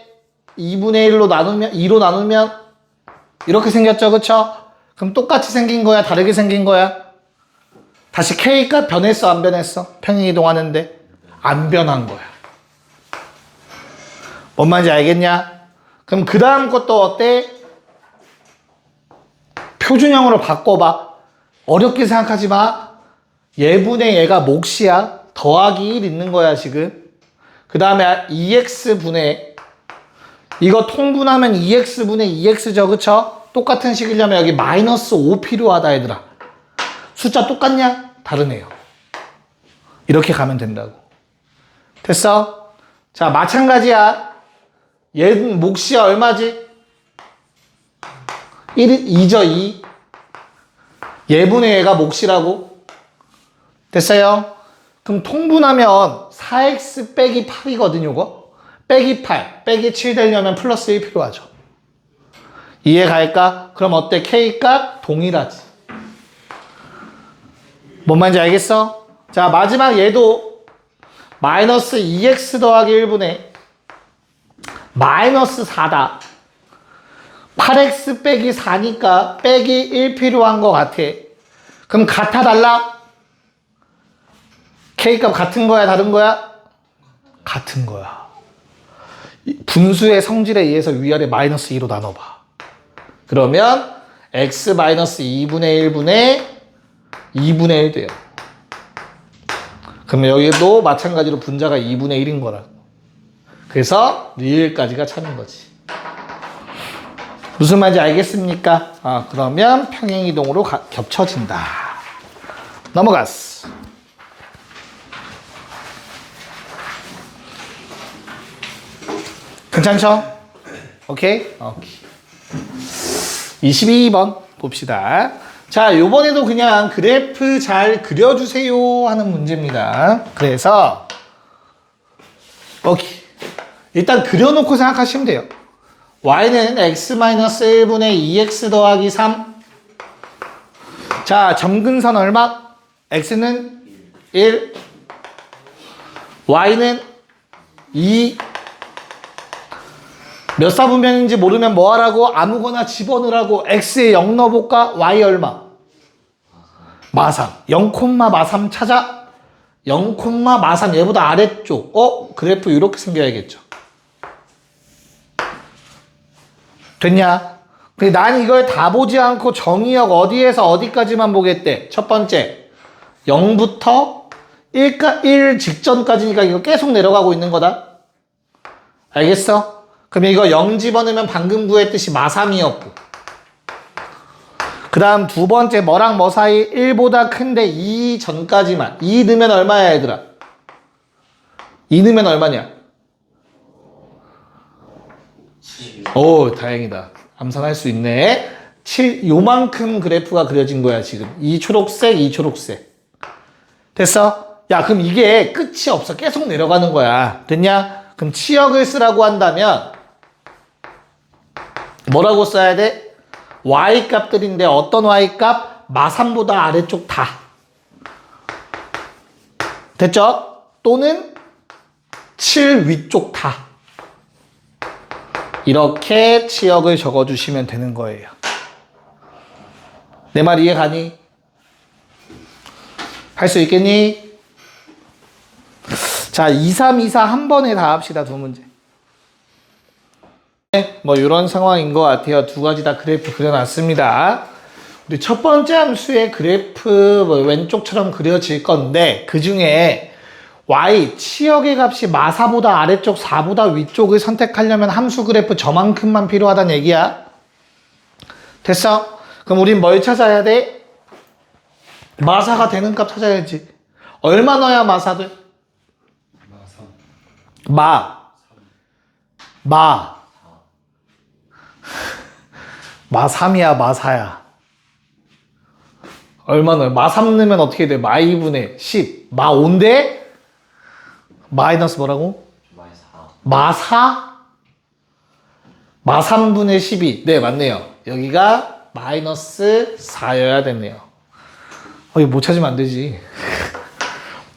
2분의 1로 나누면 2로 나누면 이렇게 생겼죠. 그쵸? 그럼 똑같이 생긴 거야? 다르게 생긴 거야? 다시 K값 변했어? 안 변했어? 평행이동하는데 안 변한 거야. 뭔 말인지 알겠냐? 그럼 그 다음 것도 어때? 표준형으로 바꿔봐. 어렵게 생각하지 마. 얘분의 얘가 몫이야. 더하기 1 있는 거야 지금. 그 다음에 2x분의 이거 통분하면 2x분의 2x죠. 그쵸? 똑같은 식이려면 여기 마이너스 5 필요하다 얘들아. 숫자 똑같냐? 다르네요. 이렇게 가면 된다고. 됐어? 자, 마찬가지야. 얘는 몫이 얼마지? 2죠, 2. 얘분의 얘가 몫이라고. 됐어요? 그럼 통분하면 4x 빼기 8이거든, 요거. 빼기 8, 빼기 7 되려면 플러스 1 필요하죠. 이해 갈까? 그럼 어때? K값 동일하지. 뭔 말인지 알겠어? 자, 마지막 얘도 마이너스 2x 더하기 1분의 마이너스 4다. 8x 빼기 4니까 빼기 1 필요한 것 같아. 그럼 같아 달라? K값 같은 거야 다른 거야? 같은 거야. 분수의 성질에 의해서 위아래 마이너스 2로 나눠봐. 그러면 x 마이너스 2분의 1분의 2분의 1 돼요. 그러면 여기도 마찬가지로 분자가 2분의 1인 거라. 그래서 리을까지가 차는 거지. 무슨 말인지 알겠습니까? 그러면 평행이동으로 겹쳐진다. 넘어갔어. 괜찮죠? 오케이? 오케이. 22번 봅시다. 자, 요번에도 그냥 그래프 잘 그려주세요 하는 문제입니다. 그래서 오케이. 일단 그려놓고 생각하시면 돼요. y는 x-1분의 2x 더하기 3. 자, 점근선 얼마? x는 1, y는 2. 몇 사분면인지 모르면 뭐 하라고? 아무거나 집어넣으라고. x에 0 넣어볼까? y 얼마? 마삼. 0, 마삼 찾아. 0, 마삼 얘보다 아래쪽. 그래프 이렇게 생겨야겠죠. 됐냐? 근데 난 이걸 다 보지 않고 정의역 어디에서 어디까지만 보겠대. 첫 번째 0부터 1 직전까지니까 이거 계속 내려가고 있는 거다. 알겠어? 그럼 이거 0 집어넣으면 방금 구했듯이 마삼이었고, 그 다음 두 번째 뭐랑 뭐 사이? 1보다 큰데 2 전까지만. 2 넣으면 얼마야 얘들아? 2 넣으면 얼마냐? 오, 다행이다. 암산할 수 있네. 7, 요만큼 그래프가 그려진 거야 지금. 이 초록색, 이 초록색. 됐어? 야, 그럼 이게 끝이 없어. 계속 내려가는 거야. 됐냐? 그럼 치역을 쓰라고 한다면 뭐라고 써야 돼? y값들인데 어떤 y값? 마삼보다 아래쪽 다. 됐죠? 또는 7 위쪽 다. 이렇게 치역을 적어주시면 되는 거예요. 내 말 이해 가니? 할 수 있겠니? 자, 2, 3, 2, 4 한 번에 다 합시다. 두 문제. 뭐 이런 상황인 것 같아요. 두 가지 다 그래프 그려놨습니다. 우리 첫 번째 함수의 그래프 뭐 왼쪽처럼 그려질 건데, 그 중에 y 치역의 값이 마사보다 아래쪽 4보다 위쪽을 선택하려면 함수 그래프 저만큼만 필요하다는 얘기야. 됐어? 그럼 우린 뭘 찾아야 돼? 마사가 되는 값 찾아야지. 얼마 넣어야 마사 돼? 마3이야 마사야. 얼마 넣어요? 마3 넣으면 어떻게 돼? 마2분의 10. 마5인데 마이너스 뭐라고? 마4? 마3분의 12. 네, 맞네요. 여기가 마이너스 4여야 됐네요. 이거 못 찾으면 안 되지.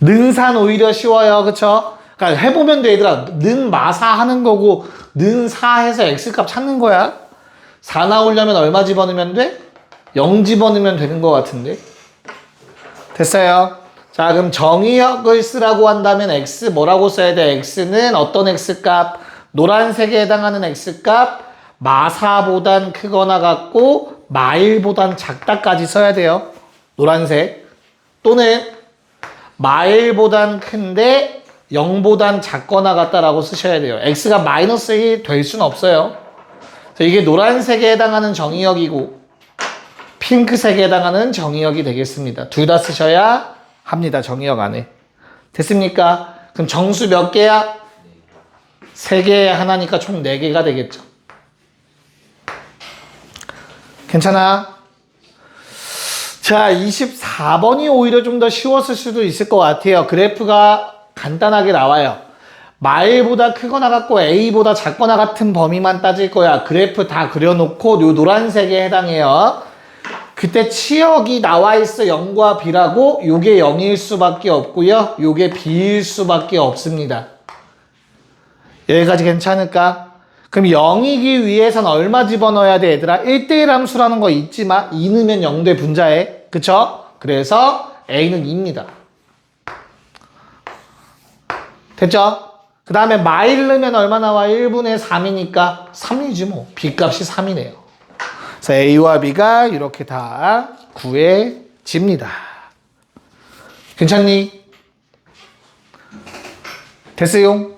능산 오히려 쉬워요. 그쵸? 그러니까 해보면 돼, 얘들아. 는 마사 하는 거고, 는 4 해서 x값 찾는 거야. 4 나오려면 얼마 집어넣으면 돼? 0 집어넣으면 되는 것 같은데. 됐어요? 자, 그럼 정의역을 쓰라고 한다면 x 뭐라고 써야 돼? x는 어떤 x값? 노란색에 해당하는 x값 마4보단 크거나 같고 마1보단 작다까지 써야 돼요. 노란색. 또는 마1보단 큰데 0보단 작거나 같다라고 쓰셔야 돼요. x가 마이너스 1이 될 수는 없어요. 이게 노란색에 해당하는 정의역이고 핑크색에 해당하는 정의역이 되겠습니다. 둘 다 쓰셔야 합니다. 정의역 안에. 됐습니까? 그럼 정수 몇 개야? 3개에 하나니까 총 4개가 되겠죠. 괜찮아? 자, 24번이 오히려 좀 더 쉬웠을 수도 있을 것 같아요. 그래프가 간단하게 나와요. 말보다 크거나 같고 A보다 작거나 같은 범위만 따질 거야. 그래프 다 그려놓고 요 노란색에 해당해요. 그때 치역이 나와 있어 0과 B라고 요게 0일 수밖에 없고요. 요게 B일 수밖에 없습니다. 여기까지 괜찮을까? 그럼 0이기 위해선 얼마 집어넣어야 돼, 얘들아? 1대1 함수라는 거 있지만 2 넣으면 0대 분자해. 그쵸? 그래서 A는 2입니다. 됐죠? 그 다음에 마일 넣으면 얼마 나와? 1분의 3이니까 3이지 뭐. B값이 3이네요. 그래서 A와 B가 이렇게 다 구해집니다. 괜찮니? 됐어요?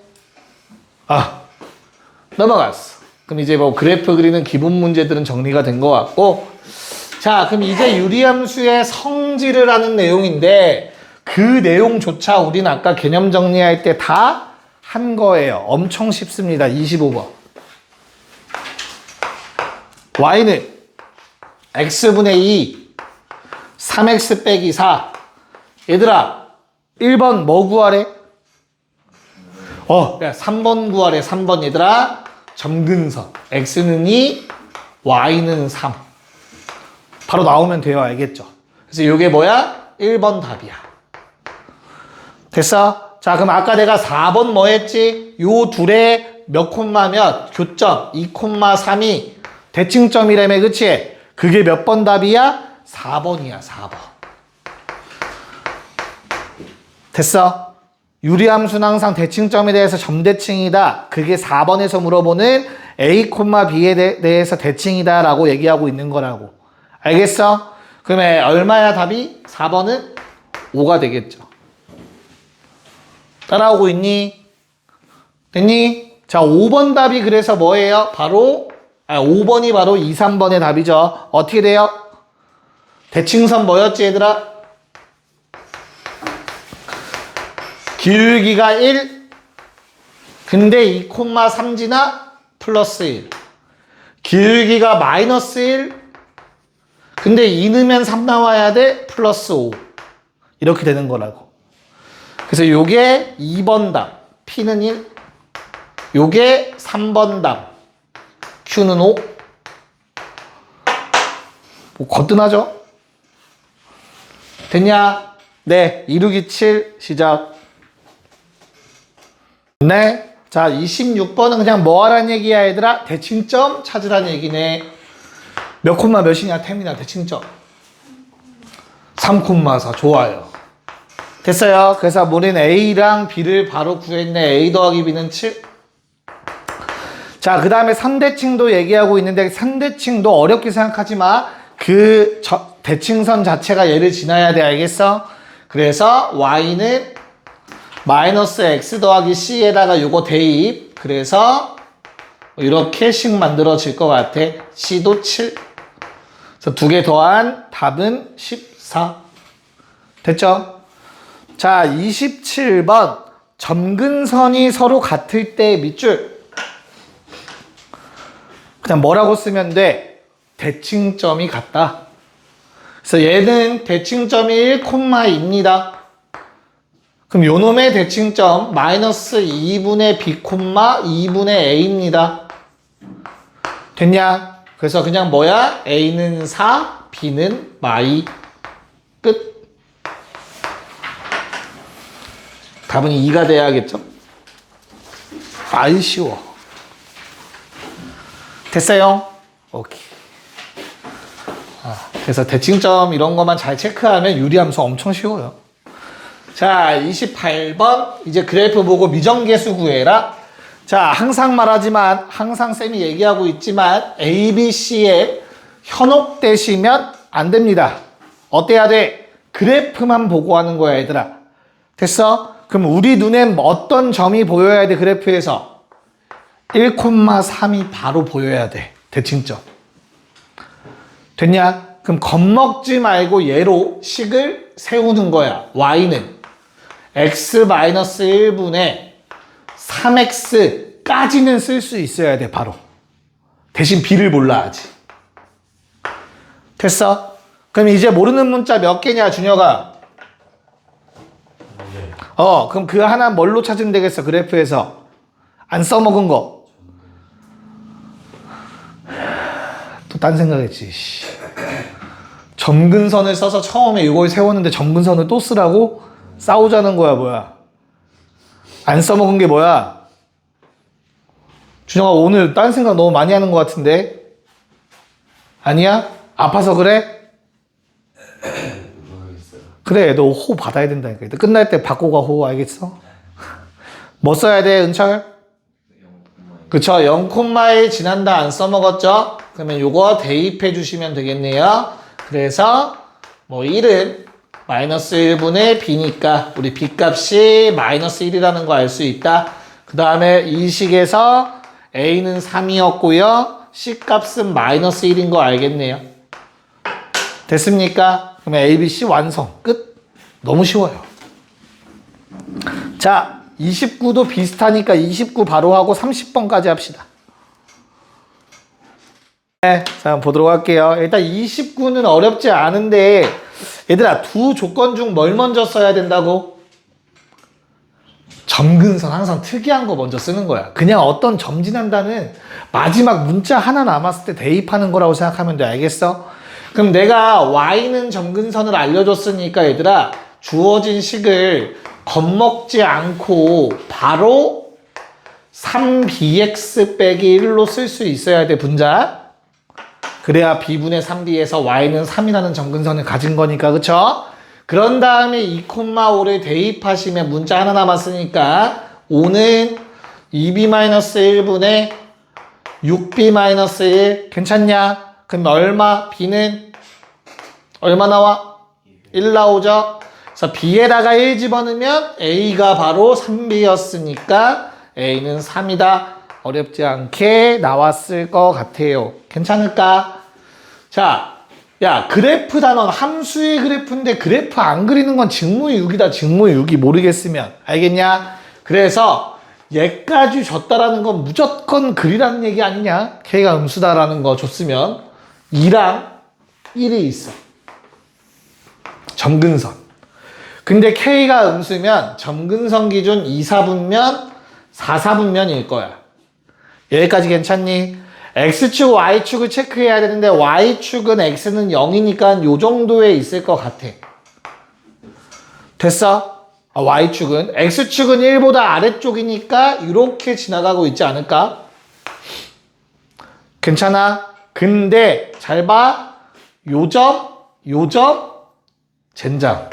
넘어갔어. 그럼 이제 뭐 그래프 그리는 기본 문제들은 정리가 된 것 같고, 자, 그럼 이제 유리함수의 성질을 하는 내용인데 그 내용조차 우리는 아까 개념 정리할 때 다 한 거예요. 엄청 쉽습니다. 25번. y는 x분의 2 3x 빼기 4. 얘들아 1번 뭐 구하래? 야, 3번 구하래. 3번 얘들아 점근선 x는 2 y는 3 바로 나오면 돼요. 알겠죠? 그래서 이게 뭐야? 1번 답이야. 됐어? 자, 그럼 아까 내가 4번 뭐 했지? 요 둘의 몇 콤마 몇? 교점 2,3이 대칭점이라며, 그치? 그게 몇 번 답이야? 4번이야. 4번. 됐어? 유리함수는 항상 대칭점에 대해서 점대칭이다. 그게 4번에서 물어보는 A, B에 대해서 대칭이다 라고 얘기하고 있는 거라고. 알겠어? 그러면 얼마야 답이? 4번은 5가 되겠죠. 따라오고 있니? 됐니? 자, 5번 답이 그래서 뭐예요? 바로 5번이 바로 2, 3번의 답이죠. 어떻게 돼요? 대칭선 뭐였지, 얘들아? 길기가 1, 근데 2,3지나 플러스 1. 길기가 마이너스 1, 근데 2 넣으면 3 나와야 돼, 플러스 5. 이렇게 되는 거라고. 그래서 요게 2번 답, P는 1. 요게 3번 답, Q는 5. 뭐 거뜬하죠? 됐냐? 네, 이루기 7 시작. 네. 자, 26번은 그냥 뭐 하라는 얘기야, 얘들아? 대칭점 찾으라는 얘기네. 몇 콤마 몇이냐, 태민아, 대칭점. 3,4. 좋아요. 됐어요. 그래서 우리는 A랑 B를 바로 구했네. A 더하기 B는 7. 자, 그 다음에 3대칭도 얘기하고 있는데 3대칭도 어렵게 생각하지 마. 그 대칭선 자체가 얘를 지나야 돼. 알겠어? 그래서 Y는 마이너스 X 더하기 C에다가 요거 대입. 그래서 이렇게씩 만들어질 것 같아. C도 7. 그래서 2개 더한 답은 14. 됐죠? 자, 27번. 점근선이 서로 같을 때 밑줄. 그냥 뭐라고 쓰면 돼? 대칭점이 같다. 그래서 얘는 대칭점이 1,2입니다. 그럼 요 놈의 대칭점 마이너스 2분의 B, 2분의 A입니다. 됐냐? 그래서 그냥 뭐야? A는 4, B는 마이. 끝. 답은 2가 돼야겠죠? 아이 쉬워. 됐어요? 오케이. 그래서 대칭점 이런 것만 잘 체크하면 유리함수 엄청 쉬워요. 자, 28번. 이제 그래프 보고 미정계수 구해라. 자, 항상 말하지만, 항상 쌤이 얘기하고 있지만, A, B, C에 현혹되시면 안 됩니다. 어때야 돼? 그래프만 보고 하는 거야, 얘들아. 됐어? 그럼 우리 눈엔 어떤 점이 보여야 돼, 그래프에서? 1,3이 바로 보여야 돼, 대칭점. 됐냐? 그럼 겁먹지 말고 얘로 식을 세우는 거야. y는 x-1분의 3x까지는 쓸 수 있어야 돼, 바로. 대신 b를 몰라야지. 됐어? 그럼 이제 모르는 문자 몇 개냐, 준혁아? 그럼 그 하나 뭘로 찾으면 되겠어, 그래프에서? 안 써먹은 거. 또 딴 생각했지. 점근선을 써서 처음에 이걸 세웠는데 점근선을 또 쓰라고? 싸우자는 거야, 뭐야? 안 써먹은 게 뭐야? 준영아, 오늘 딴 생각 너무 많이 하는 것 같은데? 아니야? 아파서 그래? 그래, 너 호 받아야 된다니까. 끝날 때 받고 가, 호, 알겠어? 뭐 써야 돼, 은철? 그쵸, 0,1 지난다 안 써먹었죠? 그러면 요거 대입해 주시면 되겠네요. 그래서 뭐 1은 마이너스 1분의 b니까 우리 b 값이 마이너스 1이라는 거 알 수 있다. 그 다음에 이 식에서 a는 3이었고요. c 값은 마이너스 1인 거 알겠네요. 됐습니까? 그러면 a, b, c 완성. 끝. 너무 쉬워요. 자, 29도 비슷하니까 29 바로 하고 30번까지 합시다. 네, 자, 한번 보도록 할게요. 일단 29는 어렵지 않은데, 얘들아, 두 조건 중 뭘 먼저 써야 된다고? 점근선 항상 특이한 거 먼저 쓰는 거야. 그냥 어떤 점 지난다는 마지막 문자 하나 남았을 때 대입하는 거라고 생각하면 돼. 알겠어? 그럼 내가 y는 점근선을 알려줬으니까 얘들아, 주어진 식을 겁먹지 않고 바로 3bx 빼기 1로 쓸 수 있어야 돼, 분자. 그래야 b분의 3b에서 y는 3이라는 점근선을 가진 거니까, 그쵸? 그런 다음에 2,5를 대입하시면 문자 하나 남았으니까 5는 2b-1분의 6b-1 괜찮냐? 그럼 얼마? b는 얼마 나와? 1 나오죠? 그래서 b에다가 1 집어넣으면 a가 바로 3b였으니까 a는 3이다. 어렵지 않게 나왔을 것 같아요. 괜찮을까? 자, 야, 그래프 단원 함수의 그래프인데 그래프 안 그리는 건 직무유기다. 직무유기 모르겠으면. 알겠냐? 그래서 얘까지 줬다라는 건 무조건 그리라는 얘기 아니냐? k가 음수다라는 거 줬으면 2랑 1이 있어. 점근선. 근데 k가 음수면 점근선 기준 2, 4분면 4, 4분면일 거야. 여기까지 괜찮니? x축, y축을 체크해야 되는데 y축은 x는 0이니까 요 정도에 있을 것 같아. 됐어? y축은. x축은 1보다 아래쪽이니까 이렇게 지나가고 있지 않을까? 괜찮아? 근데 잘 봐. 요점, 젠장.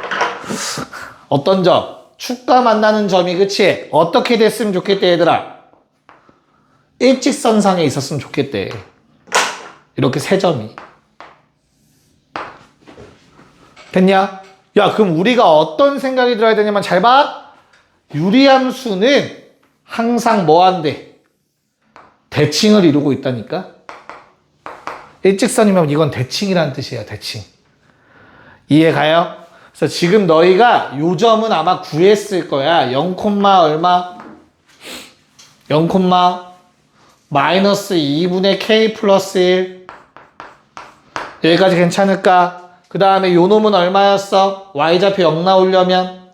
어떤 점? 축과 만나는 점이, 그치? 어떻게 됐으면 좋겠대, 얘들아? 일직선상에 있었으면 좋겠대. 이렇게 세 점이. 됐냐? 야, 그럼 우리가 어떤 생각이 들어야 되냐면 잘 봐. 유리함수는 항상 뭐 한대? 대칭을 이루고 있다니까? 일직선이면 이건 대칭이라는 뜻이에요, 대칭. 이해 가요? 그래서 지금 너희가 요 점은 아마 구했을 거야. 0, 얼마? 0, 마이너스 2분의 k 플러스 1. 여기까지 괜찮을까? 그 다음에 요 놈은 얼마였어? y좌표 0 나오려면?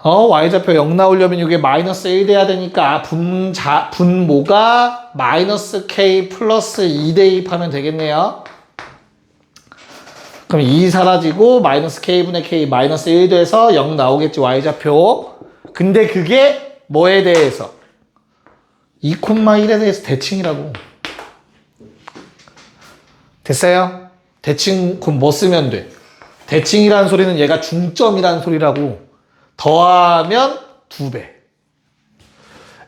y좌표 0 나오려면 이게 마이너스 1 돼야 되니까 분모가 마이너스 k 플러스 2 대입하면 되겠네요. 그럼 2 사라지고 마이너스 k분의 k 마이너스 1 돼서 0 나오겠지, y좌표. 근데 그게 뭐에 대해서? 2,1에 대해서 대칭이라고. 됐어요? 대칭, 그럼 뭐 쓰면 돼? 대칭이라는 소리는 얘가 중점이라는 소리라고. 더하면 2배.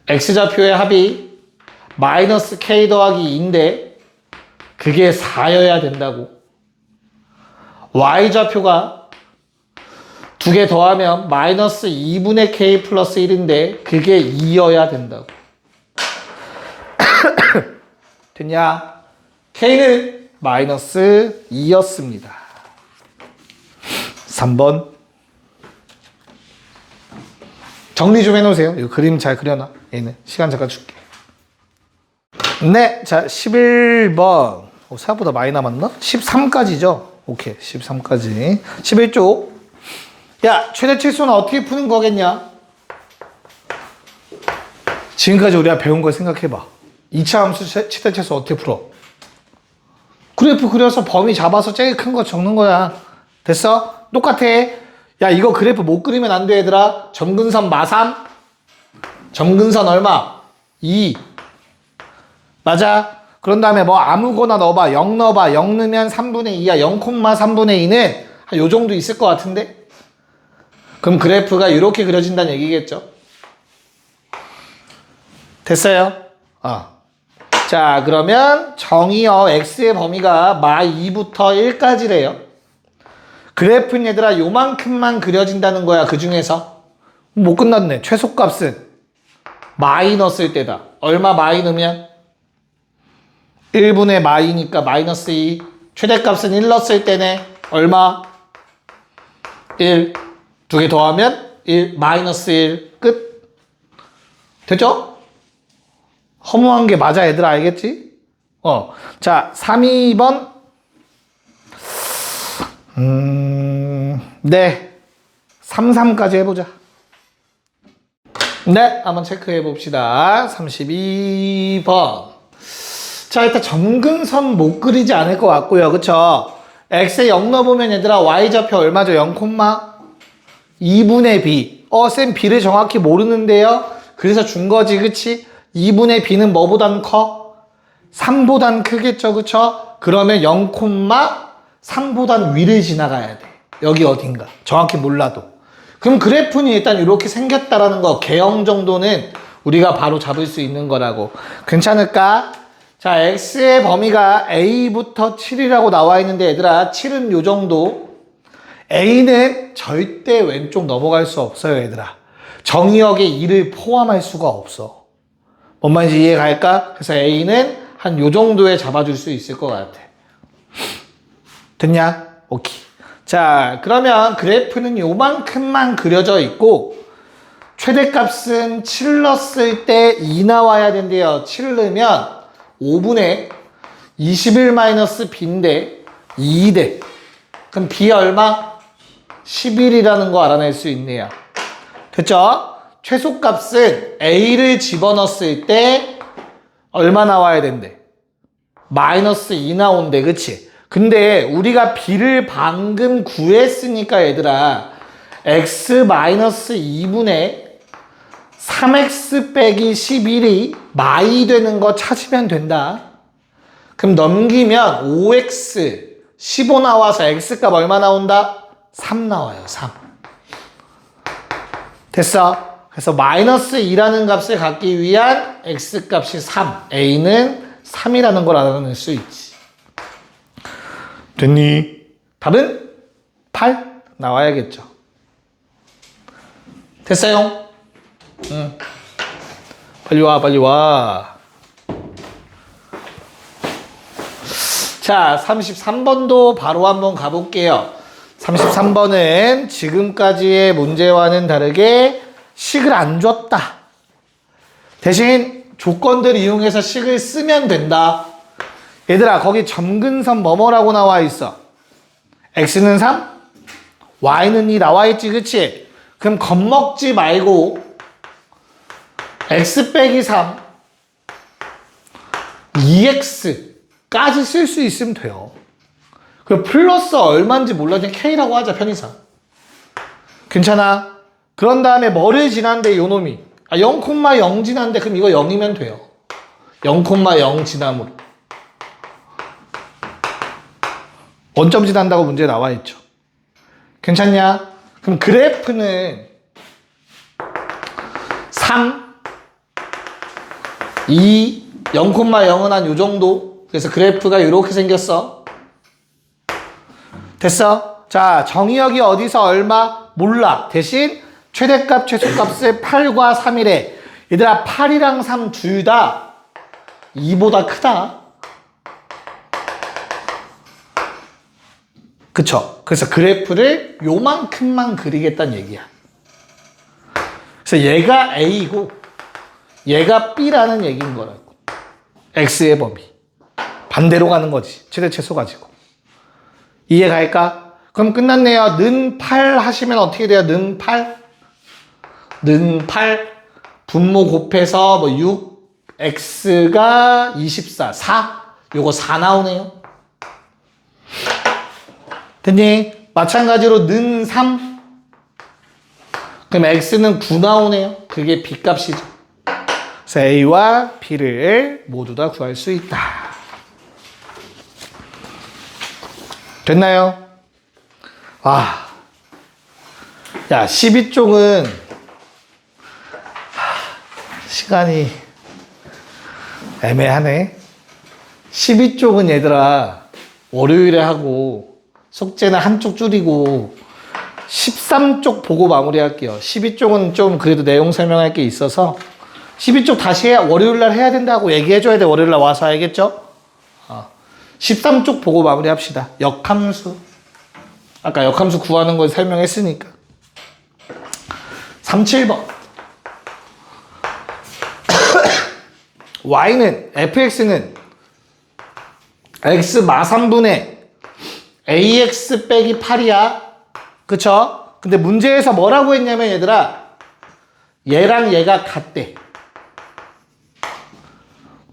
x좌표의 합이 마이너스 k 더하기 2인데 그게 4여야 된다고. y좌표가 두 개 더하면 마이너스 2분의 k 플러스 1인데 그게 2여야 된다고. 됐냐? k는 마이너스 2였습니다. 3번. 정리 좀 해놓으세요. 이 그림 잘 그려놔. 얘는 시간 잠깐 줄게. 네, 자 11번. 생각보다 많이 남았나? 13까지죠. 오케이, 13까지. 11쪽. 야, 최대 치수는 어떻게 푸는 거겠냐? 지금까지 우리가 배운 걸 생각해봐. 2차 함수 최대 치수 어떻게 풀어? 그래프 그려서 범위 잡아서 제일 큰 거 적는 거야. 됐어? 똑같아. 야, 이거 그래프 못 그리면 안 돼, 얘들아. 점근선 마삼. 점근선 얼마? 2. 맞아. 그런 다음에 뭐 아무거나 넣어봐. 0 넣어봐. 0 넣으면 3분의 2야. 0,3분의 2는 한 요 정도 있을 것 같은데? 그럼 그래프가 이렇게 그려진다는 얘기겠죠? 됐어요? 자, 그러면 정의어 x의 범위가 마2부터 1까지래요. 그래프는 얘들아 요만큼만 그려진다는 거야. 그 중에서 못 끝났네. 최소값은 마이 넣었을 때다. 얼마 마이 넣으면? 1분의 마이니까 마이너스 2. 최대값은 1 넣었을 때네. 얼마? 1. 두 개 더하면 1. 마이너스 1. 끝. 됐죠? 허무한 게 맞아, 얘들아. 알겠지? 자, 32번. 네. 33까지 해보자. 네. 한번 체크해 봅시다. 32번. 자, 일단 점근선 못 그리지 않을 것 같고요. 그쵸? x에 0 넣어보면 얘들아 y좌표 얼마죠? 0,2분의 b. 쌤 b를 정확히 모르는데요. 그래서 준 거지. 그치? 2분의 b는 뭐보단 커? 3보단 크겠죠. 그쵸? 그러면 0,3보단 위를 지나가야 돼. 여기 어딘가. 정확히 몰라도. 그럼 그래프는 일단 이렇게 생겼다라는 거. 개형 정도는 우리가 바로 잡을 수 있는 거라고. 괜찮을까? 자, x의 범위가 a부터 7이라고 나와 있는데 얘들아 7은 요 정도. a는 절대 왼쪽 넘어갈 수 없어요. 얘들아. 정의역에 2를 포함할 수가 없어. 뭔 말인지 이해갈까? 그래서 a는 한 요 정도에 잡아줄 수 있을 것 같아. 됐냐? 오케이. 자, 그러면 그래프는 요만큼만 그려져 있고 최대값은 7 넣었을 때 2 나와야 된대요. 7 넣으면 5분의 21-b인데 2대. 그럼 b 얼마? 11이라는 거 알아낼 수 있네요. 됐죠? 최소값은 a를 집어넣었을 때 얼마 나와야 된대? 마이너스 2 나온대. 그치? 근데 우리가 b를 방금 구했으니까 얘들아 x-2분의 3x 빼기 11이 마이 되는 거 찾으면 된다. 그럼 넘기면 5x 15 나와서 x값 얼마 나온다? 3 나와요. 3. 됐어? 그래서 마이너스 2라는 값을 갖기 위한 x값이 3. a는 3이라는 걸 알아낼 수 있지. 됐니? 답은 8 나와야겠죠. 됐어요? 응. 빨리 와, 빨리 와. 자, 33번도 바로 한번 가볼게요. 33번은 지금까지의 문제와는 다르게 식을 안 줬다. 대신 조건들을 이용해서 식을 쓰면 된다. 얘들아, 거기 점근선 뭐뭐라고 나와 있어? x는 3, y는 2 나와 있지, 그치? 그럼 겁먹지 말고 x 빼기 3, 2x까지 쓸 수 있으면 돼요. 그 플러스 얼마인지 몰라도 k라고 하자, 편의상. 괜찮아? 그런 다음에 뭐를 지난데 요놈이 0,0 지난데 그럼 이거 0이면 돼요. 0,0 지남으로 원점 지난다고 문제 나와 있죠. 괜찮냐? 그럼 그래프는 3, 2, 0,0은 한 요 정도. 그래서 그래프가 이렇게 생겼어. 됐어? 자, 정의역이 어디서 얼마? 몰라. 대신 최대값, 최소값을 8과 3이래. 얘들아 8이랑 3 둘 다 2보다 크다. 그쵸? 그래서 그래프를 요만큼만 그리겠다는 얘기야. 그래서 얘가 A고 얘가 B라는 얘기인 거라고. X의 범위. 반대로 가는 거지. 최대 최소 가지고. 이해 갈까? 그럼 끝났네요. 는 8 하시면 어떻게 돼요? 는 8? 는 8 분모 곱해서 뭐 6 X가 24 4 요거 4 나오네요. 됐니? 마찬가지로 는 3 그럼 X는 9 나오네요. 그게 B 값이죠. 그래서 A와 B를 모두 다 구할 수 있다. 됐나요? 와, 야 12쪽은 시간이 애매하네. 12쪽은 얘들아 월요일에 하고 숙제는 한쪽 줄이고 13쪽 보고 마무리할게요. 12쪽은 좀 그래도 내용 설명할 게 있어서 12쪽 다시 월요일날 해야 된다고 얘기해줘야 돼. 월요일날 와서 알겠죠? 13쪽 보고 마무리합시다. 역함수. 아까 역함수 구하는 거 설명했으니까. 37번. y는 fx는 x 마삼분의 ax 빼기 8이야. 그쵸? 근데 문제에서 뭐라고 했냐면 얘들아 얘랑 얘가 같대.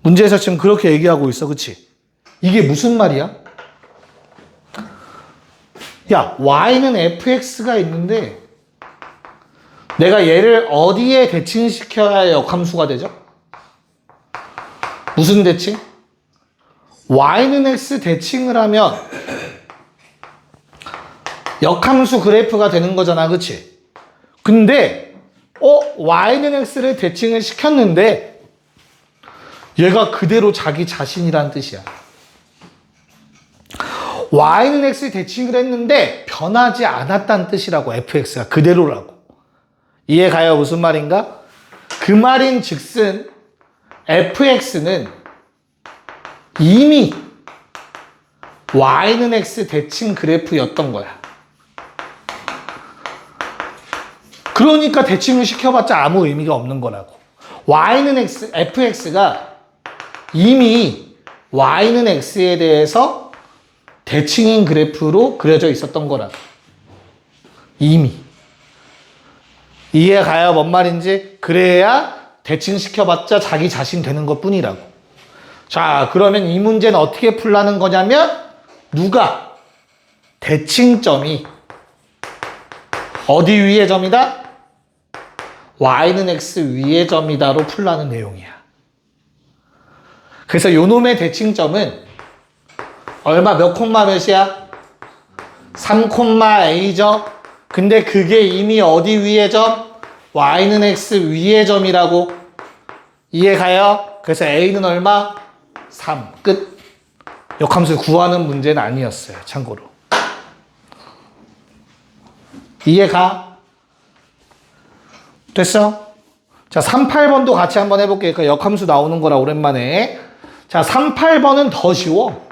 문제에서 지금 그렇게 얘기하고 있어. 그치? 이게 무슨 말이야? 야, y는 fx가 있는데 내가 얘를 어디에 대칭시켜야 역함수가 되죠? 무슨 대칭? y는 x 대칭을 하면 역함수 그래프가 되는 거잖아. 그치? 근데 y는 x를 대칭을 시켰는데 얘가 그대로 자기 자신이란 뜻이야. y는 x 대칭을 했는데 변하지 않았다는 뜻이라고. fx가 그대로라고. 이해가요? 무슨 말인가? 그 말인 즉슨 fx는 이미 y는 x 대칭 그래프였던 거야. 그러니까 대칭을 시켜봤자 아무 의미가 없는 거라고. y는 x, fx가 이미 y는 x에 대해서 대칭인 그래프로 그려져 있었던 거라고. 이미. 이해가요? 뭔 말인지? 그래야 대칭시켜봤자 자기 자신 되는 것 뿐이라고. 자, 그러면 이 문제는 어떻게 풀라는 거냐면 누가? 대칭점이 어디 위의 점이다? y는 x 위의 점이다로 풀라는 내용이야. 그래서 요놈의 대칭점은 얼마 몇 콤마 몇이야? 3,a죠? 근데 그게 이미 어디 위의 점? y는 x 위의 점이라고. 이해가요? 그래서 a는 얼마? 3. 끝. 역함수 구하는 문제는 아니었어요. 참고로. 이해가? 됐어? 자, 38번도 같이 한번 해볼게요. 그러니까 역함수 나오는 거라 오랜만에. 자, 38번은 더 쉬워.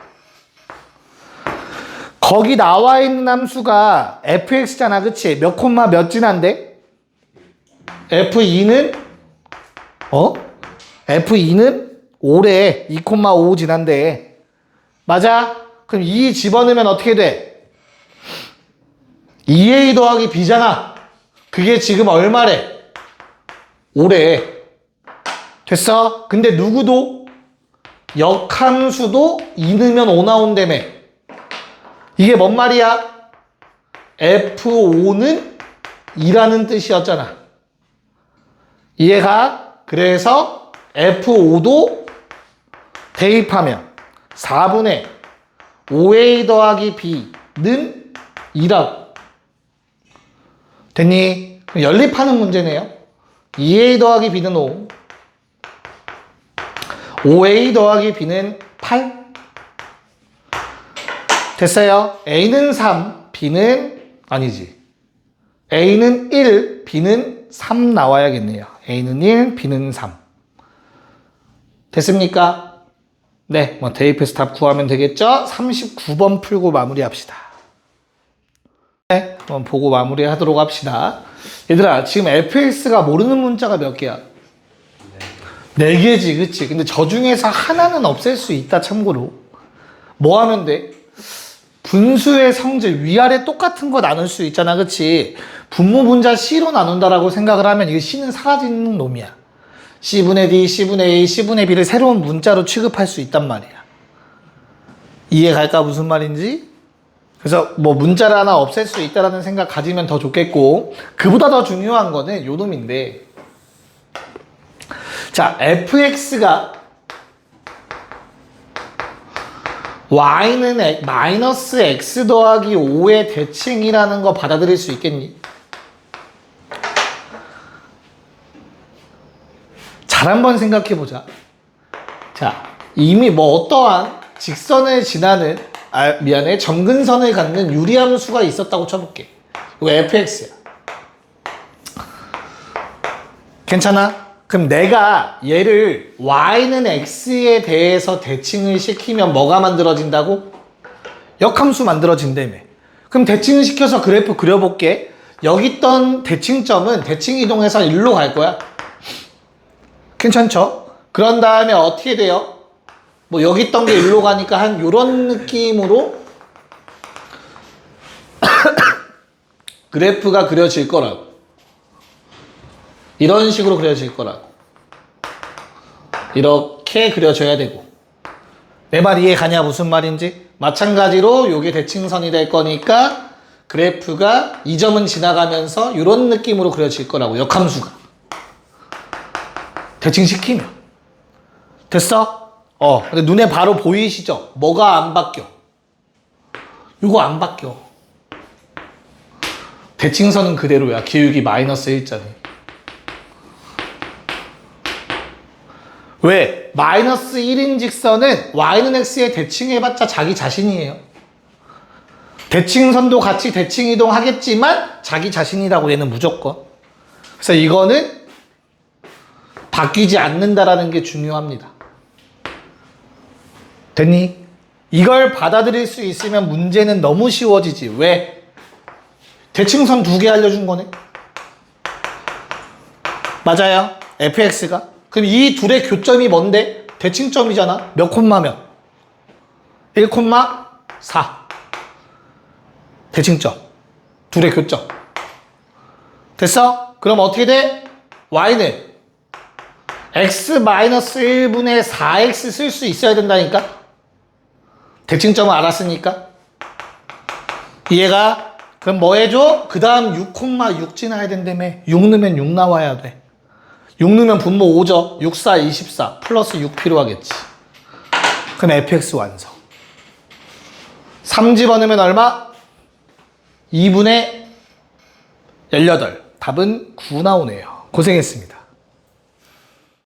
거기 나와 있는 함수가 fx잖아. 그치? 몇 콤마 몇 지난데? f2는 f2는 5래. 2,5 지난데. 맞아? 그럼 2 집어넣으면 어떻게 돼? 2a 더하기 b잖아. 그게 지금 얼마래? 5래. 됐어? 근데 누구도? 역함수도 2 넣으면 5 나온다며. 이게 뭔 말이야? F5는 2라는 뜻이었잖아. 이해가? 그래서 F5도 대입하면 4분의 5a 더하기 b는 2라고. 됐니? 연립하는 문제네요. 2a 더하기 b는 5. 5a 더하기 b는 8. 됐어요? a는 3, b는 아니지. A는 1, B는 3 나와야겠네요. A는 1, B는 3. 됐습니까? 네, 뭐 대입해서 답 구하면 되겠죠? 39번 풀고 마무리합시다. 네, 한번 보고 마무리하도록 합시다. 얘들아, 지금 fx가 모르는 문자가 몇 개야? 4개지, 그치? 근데 저 중에서 하나는 없앨 수 있다, 참고로. 뭐 하면 돼? 분수의 성질, 위아래 똑같은 거 나눌 수 있잖아, 그치? 분모 분자 C로 나눈다라고 생각을 하면 이게 C는 사라지는 놈이야. C분의 D, C분의 A, C분의 B를 새로운 문자로 취급할 수 있단 말이야. 이해 갈까, 무슨 말인지? 그래서 뭐 문자를 하나 없앨 수 있다라는 생각 가지면 더 좋겠고, 그보다 더 중요한 거는 요 놈인데, 자, fx가 y는 마이너스 x 더하기 5의 대칭이라는 거 받아들일 수 있겠니? 잘 한번 생각해 보자. 자, 이미 뭐 어떠한 직선을 지나는, 점근선을 갖는 유리함수가 있었다고 쳐볼게. 이거 fx야. 괜찮아? 그럼 내가 얘를 y는 x에 대해서 대칭을 시키면 뭐가 만들어진다고? 역함수 만들어진다며. 그럼 대칭을 시켜서 그래프 그려볼게. 여기 있던 대칭점은 대칭 이동해서 일로 갈 거야. 괜찮죠? 그런 다음에 어떻게 돼요? 뭐 여기 있던 게 일로 가니까 한 요런 느낌으로 그래프가 그려질 거라고. 이런 식으로 그려질 거라고. 이렇게 그려져야 되고. 내 말 이해 가냐, 무슨 말인지? 마찬가지로 요게 대칭선이 될 거니까 그래프가 이 점은 지나가면서 이런 느낌으로 그려질 거라고, 역함수가. 대칭시키면. 됐어? 근데 눈에 바로 보이시죠? 뭐가 안 바뀌어? 이거 안 바뀌어. 대칭선은 그대로야. 기울기 마이너스 1짜리. 왜? 마이너스 1인 직선은 y는 x에 대칭해봤자 자기 자신이에요. 대칭선도 같이 대칭 이동하겠지만 자기 자신이라고, 얘는 무조건. 그래서 이거는 바뀌지 않는다라는 게 중요합니다. 됐니? 이걸 받아들일 수 있으면 문제는 너무 쉬워지지. 왜? 대칭선 2개 알려준 거네. 맞아요. fx가. 그럼 이 둘의 교점이 뭔데? 대칭점이잖아. 몇 콤마면? 1,4. 대칭점. 둘의 교점. 됐어? 그럼 어떻게 돼? y는 x-1분의 4x 쓸 수 있어야 된다니까? 대칭점을 알았으니까. 이해가? 그럼 뭐 해줘? 그 다음 6,6 지나야 된다며. 6 넣으면 6 나와야 돼. 6 넣으면 분모 5죠. 6, 4, 24. 플러스 6 필요하겠지. 그럼 fx 완성. 3 집어넣으면 얼마? 2분의 18. 답은 9 나오네요. 고생했습니다.